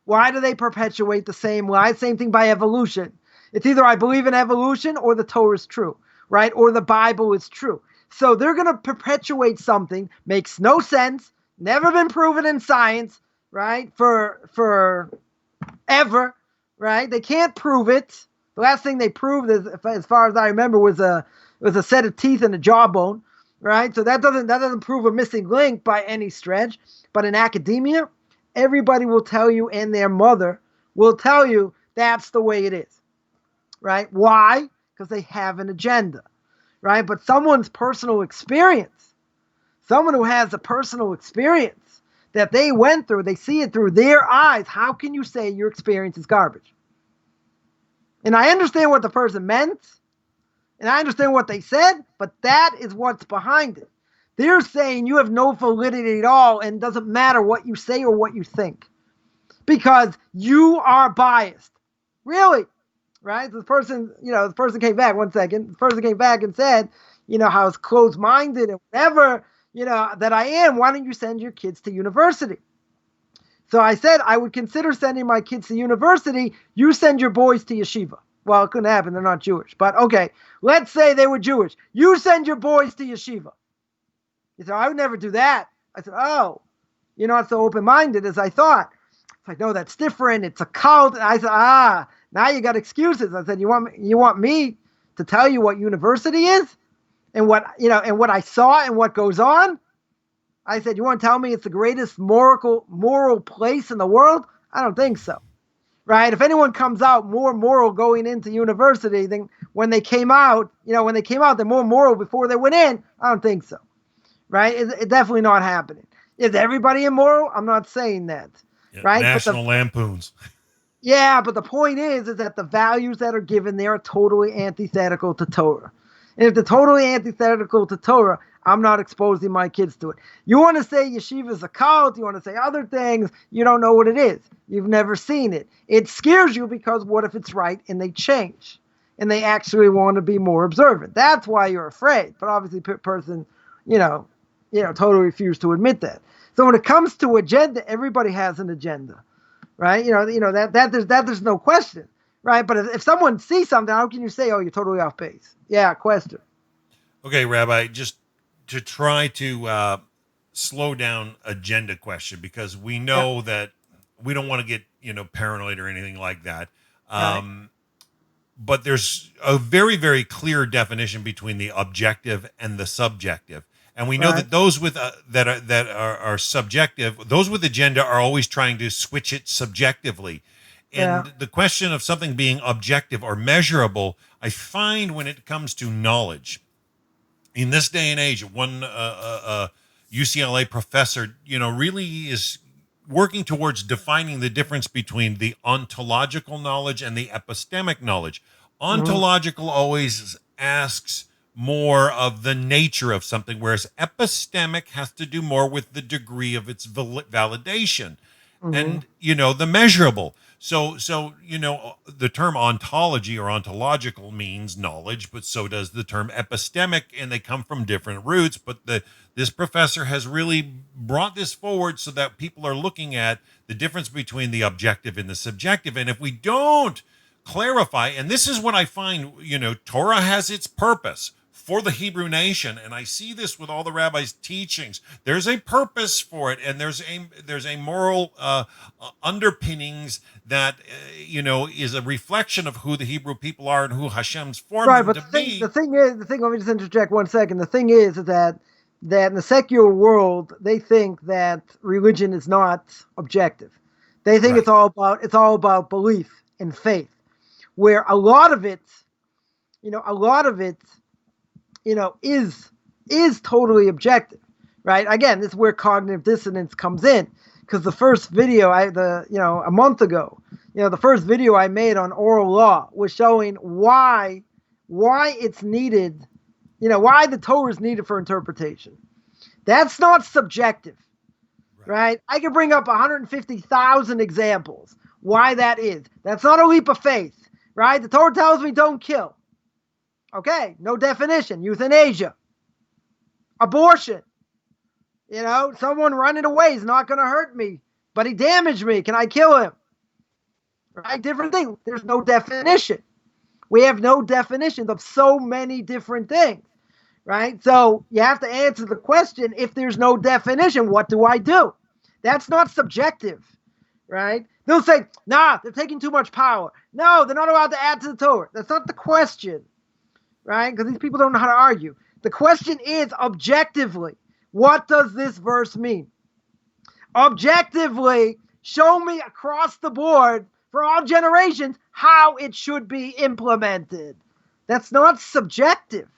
Why do they perpetuate the same lie? Same thing by evolution. It's either I believe in evolution or the Torah is true, right? Or the Bible is true. So they're going to perpetuate something, makes no sense, never been proven in science, right? For ever, right? They can't prove it. The last thing they proved, as far as I remember, was a set of teeth and a jawbone, right? So that doesn't prove a missing link by any stretch. But in academia, everybody will tell you, and their mother will tell you that's the way it is, right? Why? Because they have an agenda, right? But someone's personal experience, someone who has a personal experience that they went through, they see it through their eyes. How can you say your experience is garbage? And I understand what the person meant, and I understand what they said, but that is what's behind it. They're saying you have no validity at all, and it doesn't matter what you say or what you think, because you are biased. Really? Right? So the person came back, one second. The person came back and said, how it's closed-minded and whatever, that I am. Why don't you send your kids to university? So I said, I would consider sending my kids to university. You send your boys to yeshiva. Well, it couldn't happen. They're not Jewish. But okay, let's say they were Jewish. You send your boys to yeshiva. He said, I would never do that. I said, oh, you're not so open-minded as I thought. It's like, no, that's different. It's a cult. And I said, now you got excuses. I said, you want me to tell you what university is and what I saw and what goes on? I said, you want to tell me it's the greatest moral place in the world? I don't think so. Right? If anyone comes out more moral going into university than when they came out, they're more moral before they went in. I don't think so. Right? It's definitely not happening. Is everybody immoral? I'm not saying that.
Yeah,
Right?
National Lampoons.
Yeah, but the point is that the values that are given there are totally antithetical to Torah. And if they're totally antithetical to Torah, I'm not exposing my kids to it. You want to say yeshiva is a cult, you want to say other things, you don't know what it is. You've never seen it. It scares you because what if it's right and they change? And they actually want to be more observant. That's why you're afraid. But obviously, person, totally refuse to admit that. So when it comes to agenda, everybody has an agenda, right? That there's no question, right? But if someone sees something, how can you say, "Oh, you're totally off base"? Yeah, question.
Okay, Rabbi, just to try to slow down agenda question, because we know that we don't want to get paranoid or anything like that.
Right.
But there's a very, very clear definition between the objective and the subjective, and we know
Right.
that those with that are subjective, those with agenda are always trying to switch it subjectively. And the question of something being objective or measurable, I find when it comes to knowledge, in this day and age, one UCLA professor, really is working towards defining the difference between the ontological knowledge and the epistemic knowledge. Ontological always asks more of the nature of something, whereas epistemic has to do more with the degree of its validation and the measurable. So the term ontology or ontological means knowledge, but so does the term epistemic, and they come from different roots. But this professor has really brought this forward so that people are looking at the difference between the objective and the subjective. And if we don't clarify, and this is what I find, Torah has its purpose for the Hebrew nation, and I see this with all the rabbis' teachings. There's a purpose for it, and there's a moral underpinnings that is a reflection of who the Hebrew people are and who Hashem's formed
Right,
them
but
to
the
be.
thing is, let me just interject 1 second. The thing is that in the secular world, they think that religion is not objective. They think
Right.
it's all about belief and faith, where a lot of it, is totally objective, right? Again, this is where cognitive dissonance comes in, because the first video a month ago, the first video I made on oral law was showing why it's needed, why the Torah is needed for interpretation. That's not subjective, right? I can bring up 150,000 examples why that is. That's not a leap of faith, right? The Torah tells me don't kill. Okay, no definition. Euthanasia. Abortion. Someone running away is not going to hurt me, but he damaged me. Can I kill him? Right? Different thing. There's no definition. We have no definitions of so many different things, right? So you have to answer the question, if there's no definition, what do I do? That's not subjective, right? They'll say, nah, they're taking too much power. No, they're not allowed to add to the Torah. That's not the question, right? Because these people don't know how to argue. The question is, objectively, what does this verse mean? Objectively, show me across the board for all generations how it should be implemented. That's not subjective.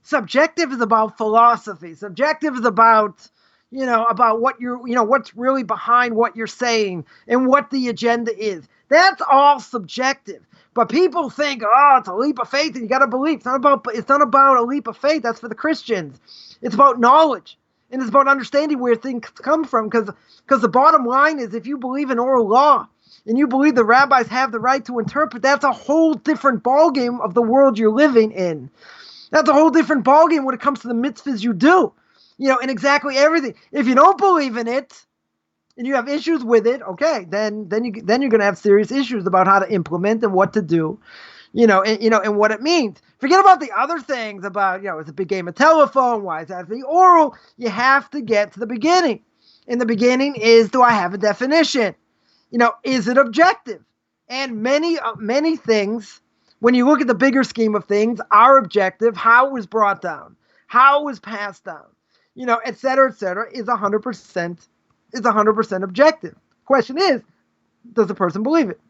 Subjective is about philosophy. Subjective is about, about what what's really behind what you're saying and what the agenda is. That's all subjective. But people think, oh, it's a leap of faith and you got to believe. It's not about a leap of faith. That's for the Christians. It's about knowledge. And it's about understanding where things come from. Because the bottom line is, if you believe in oral law and you believe the rabbis have the right to interpret, that's a whole different ballgame of the world you're living in. That's a whole different ballgame when it comes to the mitzvahs you do. And exactly everything. If you don't believe in it, and you have issues with it, okay, then you're going to have serious issues about how to implement and what to do, and what it means. Forget about the other things about, it's a big game of telephone. Why is that the oral? You have to get to the beginning. And the beginning is, do I have a definition? Is it objective? And many things, when you look at the bigger scheme of things, are objective. How it was brought down, how it was passed down. et cetera, is 100% objective. Question is, does the person believe it?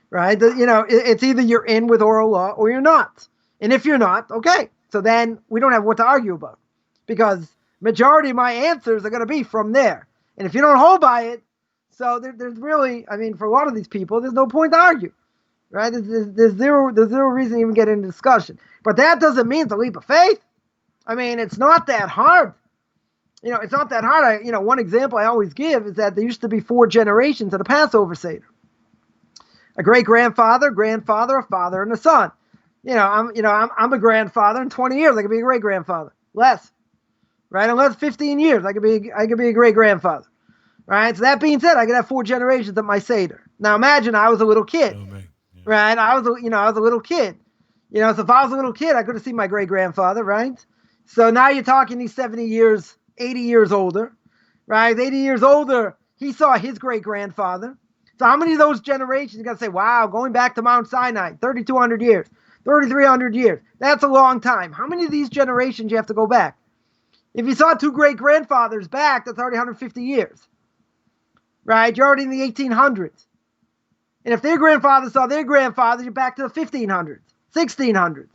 Right? It's either you're in with oral law or you're not. And if you're not, okay, so then we don't have what to argue about, because majority of my answers are going to be from there. And if you don't hold by it, so there's really, for a lot of these people, there's no point to argue, right? There's zero reason to even get into discussion. But that doesn't mean it's a leap of faith. It's not that hard. It's not that hard. One example I always give is that there used to be 4 generations of the Passover Seder. A great-grandfather, grandfather, a father, and a son. I'm a grandfather. In 20 years, I could be a great-grandfather. Less, right? Unless 15 years, I could be a great-grandfather, right? So that being said, I could have 4 generations of my Seder. Now imagine I was a little kid, right? I was a little kid. So if I was a little kid, I could have seen my great-grandfather, right? So now you're talking he's 70 years, 80 years older, right? 80 years older, he saw his great-grandfather. So how many of those generations you got to say, wow, going back to Mount Sinai, 3,200 years, 3,300 years, that's a long time. How many of these generations you have to go back? If you saw 2 great-grandfathers back, that's already 150 years, right? You're already in the 1800s. And if their grandfathers saw their grandfathers, you're back to the 1500s, 1600s.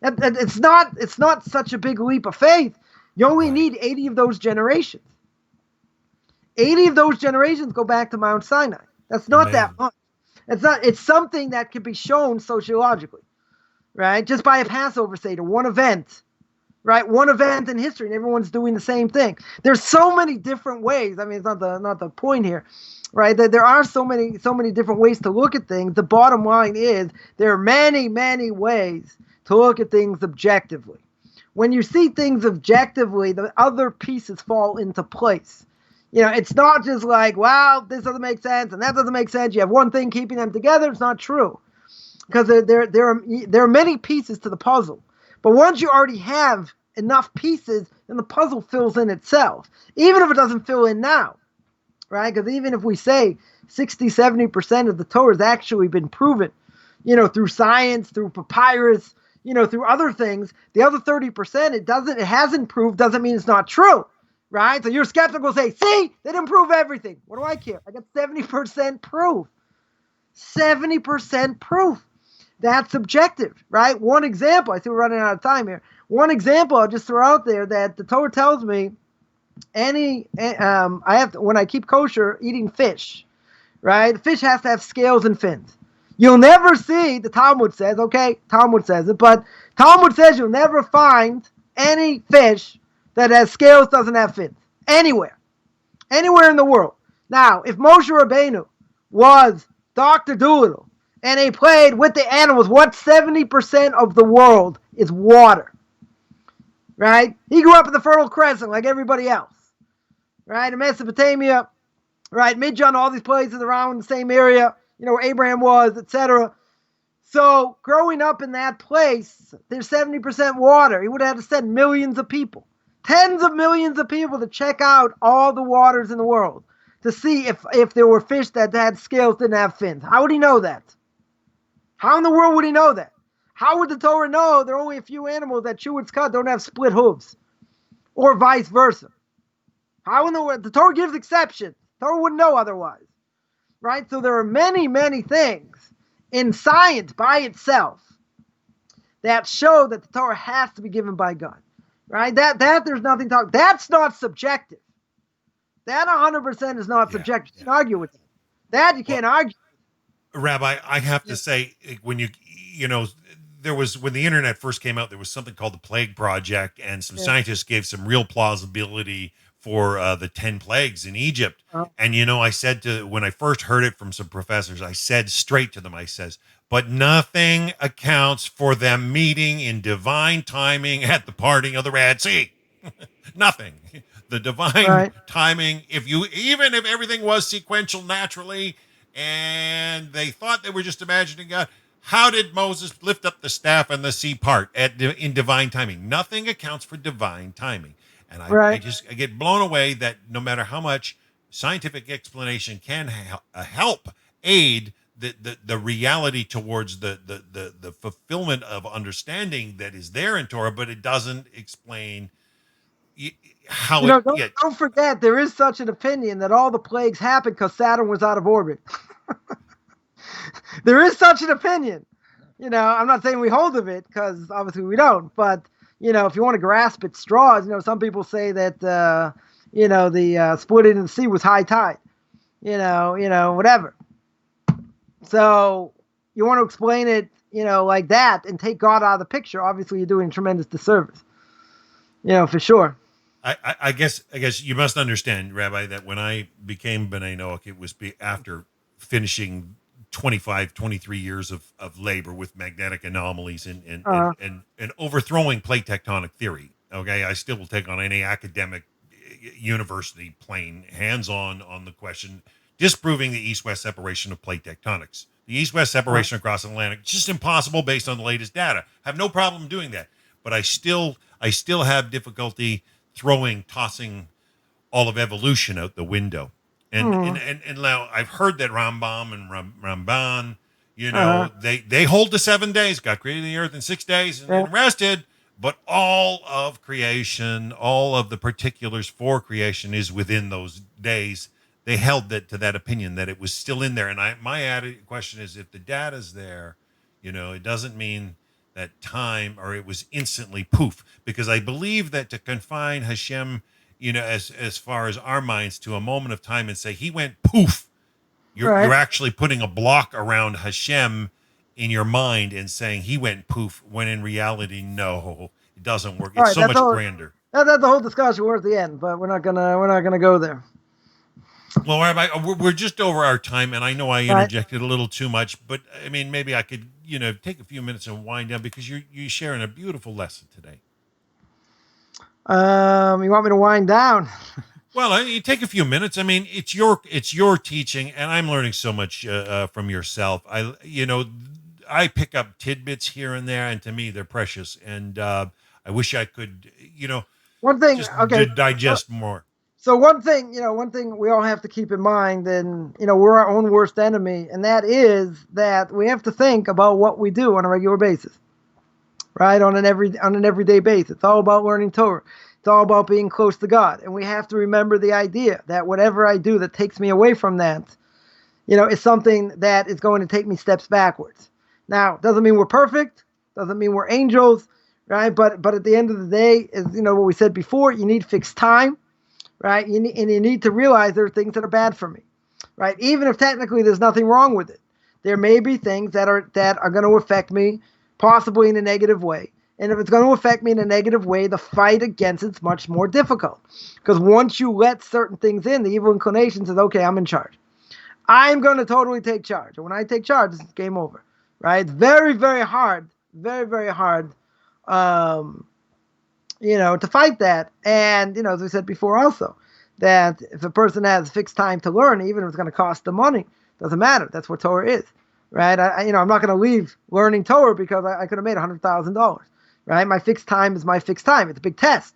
It's not such a big leap of faith. You only need 80 of those generations. 80 of those generations go back to Mount Sinai. That's not that much. It's something that can be shown sociologically, right? Just by a Passover Seder, one event, right? One event in history, and everyone's doing the same thing. There's so many different ways. It's not the point here, right? That there are so many different ways to look at things. The bottom line is there are many, many ways to look at things objectively. When you see things objectively, the other pieces fall into place. It's not just like, wow, this doesn't make sense and that doesn't make sense. You have one thing keeping them together. It's not true, because there are many pieces to the puzzle. But once you already have enough pieces, then the puzzle fills in itself, even if it doesn't fill in now, right? Because even if we say 60-70% of the Torah has actually been proven, through science, through papyrus, through other things, the other 30% it hasn't proved, doesn't mean it's not true. Right? So your skeptic will say, see, they didn't prove everything. What do I care? I got 70% proof. 70% proof. That's subjective, right? One example, I see we're running out of time here. One example I'll just throw out there that the Torah tells me when I keep kosher, eating fish, right? The fish has to have scales and fins. You'll never see, the Talmud says, okay, Talmud says it, but Talmud says you'll never find any fish that has scales, doesn't have fins. Anywhere in the world. Now, if Moshe Rabbeinu was Dr. Dolittle and he played with the animals, what 70% of the world is water? Right? He grew up in the Fertile Crescent like everybody else. Right? In Mesopotamia, right? Midian, all these places around the same area, where Abraham was, etc. So, growing up in that place, there's 70% water. He would have had to send millions of people. Tens of millions of people to check out all the waters in the world to see if there were fish that had scales, didn't have fins. How would he know that? How in the world would he know that? How would the Torah know there are only a few animals that chew its cud don't have split hooves? Or vice versa? How in the world? The Torah gives exceptions. The Torah wouldn't know otherwise. Right? So there are many, many things in science by itself that show that the Torah has to be given by God. Right? That there's nothing to talk. That's not subjective. That 100% is not subjective. You can argue with that. You can't argue.
Rabbi, I have to say, when there was, when the internet first came out, there was something called the Plague Project, and some scientists gave some real plausibility for the 10 plagues in Egypt. And, I said when I first heard it from some professors, I said straight to them, I says, but nothing accounts for them meeting in divine timing at the parting of the Red Sea. Nothing. The divine timing, even if everything was sequential naturally, and they thought they were just imagining God, how did Moses lift up the staff and the sea part in divine timing? Nothing accounts for divine timing. And I get blown away that no matter how much scientific explanation can help aid the reality towards the fulfillment of understanding that is there in Torah, but it doesn't explain how
You know,
it, yeah,
don't forget, there is such an opinion that all the plagues happened because Saturn was out of orbit. There is such an opinion. You know, I'm not saying we hold of it because obviously we don't, but you know, if you want to grasp at straws, you know, some people say that you know, the split in the sea was high tide. You know, whatever. So you want to explain it, you know, like that and take God out of the picture. Obviously, you're doing a tremendous disservice. You know, for sure.
I guess you must understand, Rabbi, that when I became B'nai Noach, it was after finishing 25, 23 years of labor with magnetic anomalies and overthrowing plate tectonic theory. Okay, I still will take on any academic university plane hands-on on the question, disproving the east-west separation of plate tectonics. The east-west separation across the Atlantic, just impossible based on the latest data. I have no problem doing that, but I still have difficulty tossing all of evolution out the window. And now I've heard that Rambam and Ramban, you know, they hold the 7 days. God created the earth in 6 days and then rested. But all of creation, all of the particulars for creation is within those days. They held that to that opinion that it was still in there. And my question is, if the data's there, you know, it doesn't mean that time or it was instantly poof. Because I believe that to confine Hashem, you know, as far as our minds to a moment of time and say he went poof, you're actually putting a block around Hashem in your mind and saying he went poof, when in reality, no, it doesn't work. It's so much grander.
That's the whole discussion. We're at the end, but we're not gonna go there.
Well, Rabbi, we're just over our time, and I know I interjected a little too much, but I mean, maybe I could, you know, take a few minutes and wind down because you're sharing a beautiful lesson today.
You want me to wind down?
Well, you take a few minutes. I mean, it's your teaching, and I'm learning so much from yourself. I pick up tidbits here and there, and to me, they're precious. And I wish I could, you know,
one thing,
just digest more.
So one thing we all have to keep in mind, and you know, we're our own worst enemy, and that is that we have to think about what we do on a regular basis, right? On an everyday basis. It's all about learning Torah. It's all about being close to God, and we have to remember the idea that whatever I do that takes me away from that, you know, is something that is going to take me steps backwards. Now, doesn't mean we're perfect, doesn't mean we're angels, right? But at the end of the day, is, you know, what we said before, you need fixed time, right? You need to realize there are things that are bad for me, right? Even if technically there's nothing wrong with it, there may be things that are going to affect me, possibly in a negative way. And if it's going to affect me in a negative way, the fight against it's much more difficult. Because once you let certain things in, the evil inclination says, okay, I'm in charge. I'm going to totally take charge. And when I take charge, it's game over, right? It's very, very hard, very, very hard, you know, to fight that. And, you know, as we said before also, that if a person has fixed time to learn, even if it's going to cost them money, doesn't matter. That's what Torah is, right? I'm not going to leave learning Torah because I could have made $100,000. Right, my fixed time is my fixed time. It's a big test,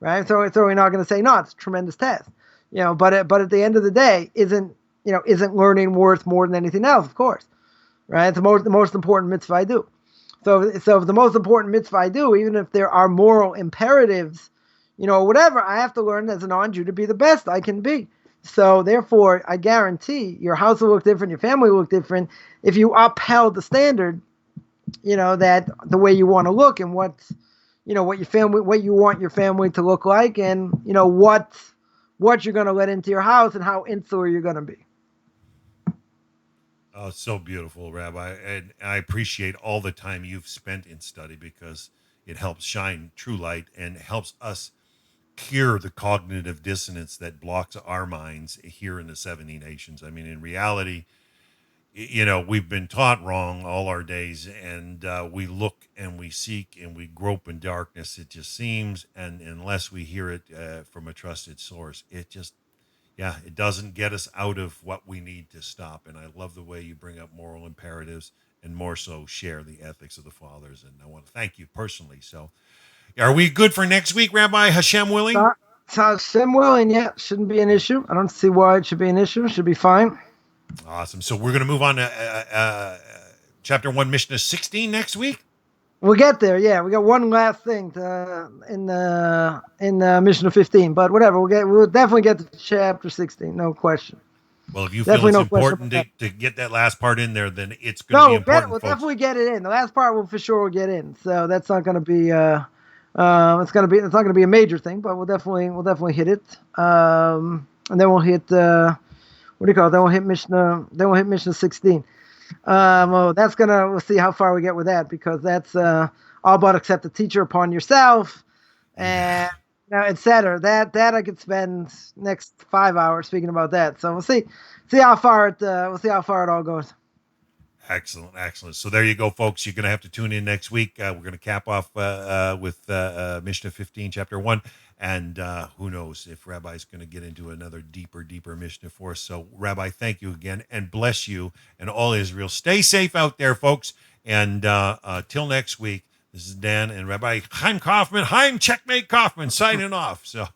right? So we're not going to say no. It's a tremendous test, you know. But at the end of the day, isn't learning worth more than anything else? Of course, right? It's the most important mitzvah I do. So if the most important mitzvah I do, even if there are moral imperatives, you know, whatever, I have to learn as a non-Jew to be the best I can be. So therefore, I guarantee your house will look different, your family will look different if you upheld the standard. You know, that the way you want to look and what you want your family to look like, and you know what you're going to let into your house and how insular you're going to be.
Oh, so beautiful, Rabbi, and I appreciate all the time you've spent in study because it helps shine true light and helps us cure the cognitive dissonance that blocks our minds here in the 70 nations. I mean, in reality, you know, we've been taught wrong all our days, and we look and we seek and we grope in darkness, it just seems, and unless we hear it from a trusted source, it doesn't get us out of what we need to stop. And I love the way you bring up moral imperatives and more so share the ethics of the fathers, and I want to thank you personally. So are we good for next week, Rabbi, Hashem willing?
Hashem willing, yeah, shouldn't be an issue. I don't see why it should be an issue. It should be fine.
Awesome. So we're going to move on to chapter 1, Mishnah 16 next week?
We'll get there. Yeah, we got one last thing in Mishnah 15, but whatever. We'll definitely get to chapter 16. No question.
Well, if you feel
Definitely
it's
no question
important
about
to get that last part in there, then it's going to
No,
be important,
we'll
folks.
definitely get it in. The last part will for sure get in. So that's not going to be it's not going to be a major thing, but we'll definitely hit it. And then we'll hit what do you call it? Then we'll hit Mishnah 16. Well, we'll see how far we get with that, because that's all about accept the teacher upon yourself, and etc. That I could spend next 5 hours speaking about that. So we'll see how far it all goes.
Excellent. So there you go, folks. You're going to have to tune in next week. We're going to cap off with Mishnah 15, chapter 1. And who knows if Rabbi's going to get into another deeper Mishnah for us. So, Rabbi, thank you again, and bless you and all Israel. Stay safe out there, folks. And till next week, this is Dan and Rabbi Chaim Kaufman. Chaim Checkmate Kaufman signing off. So.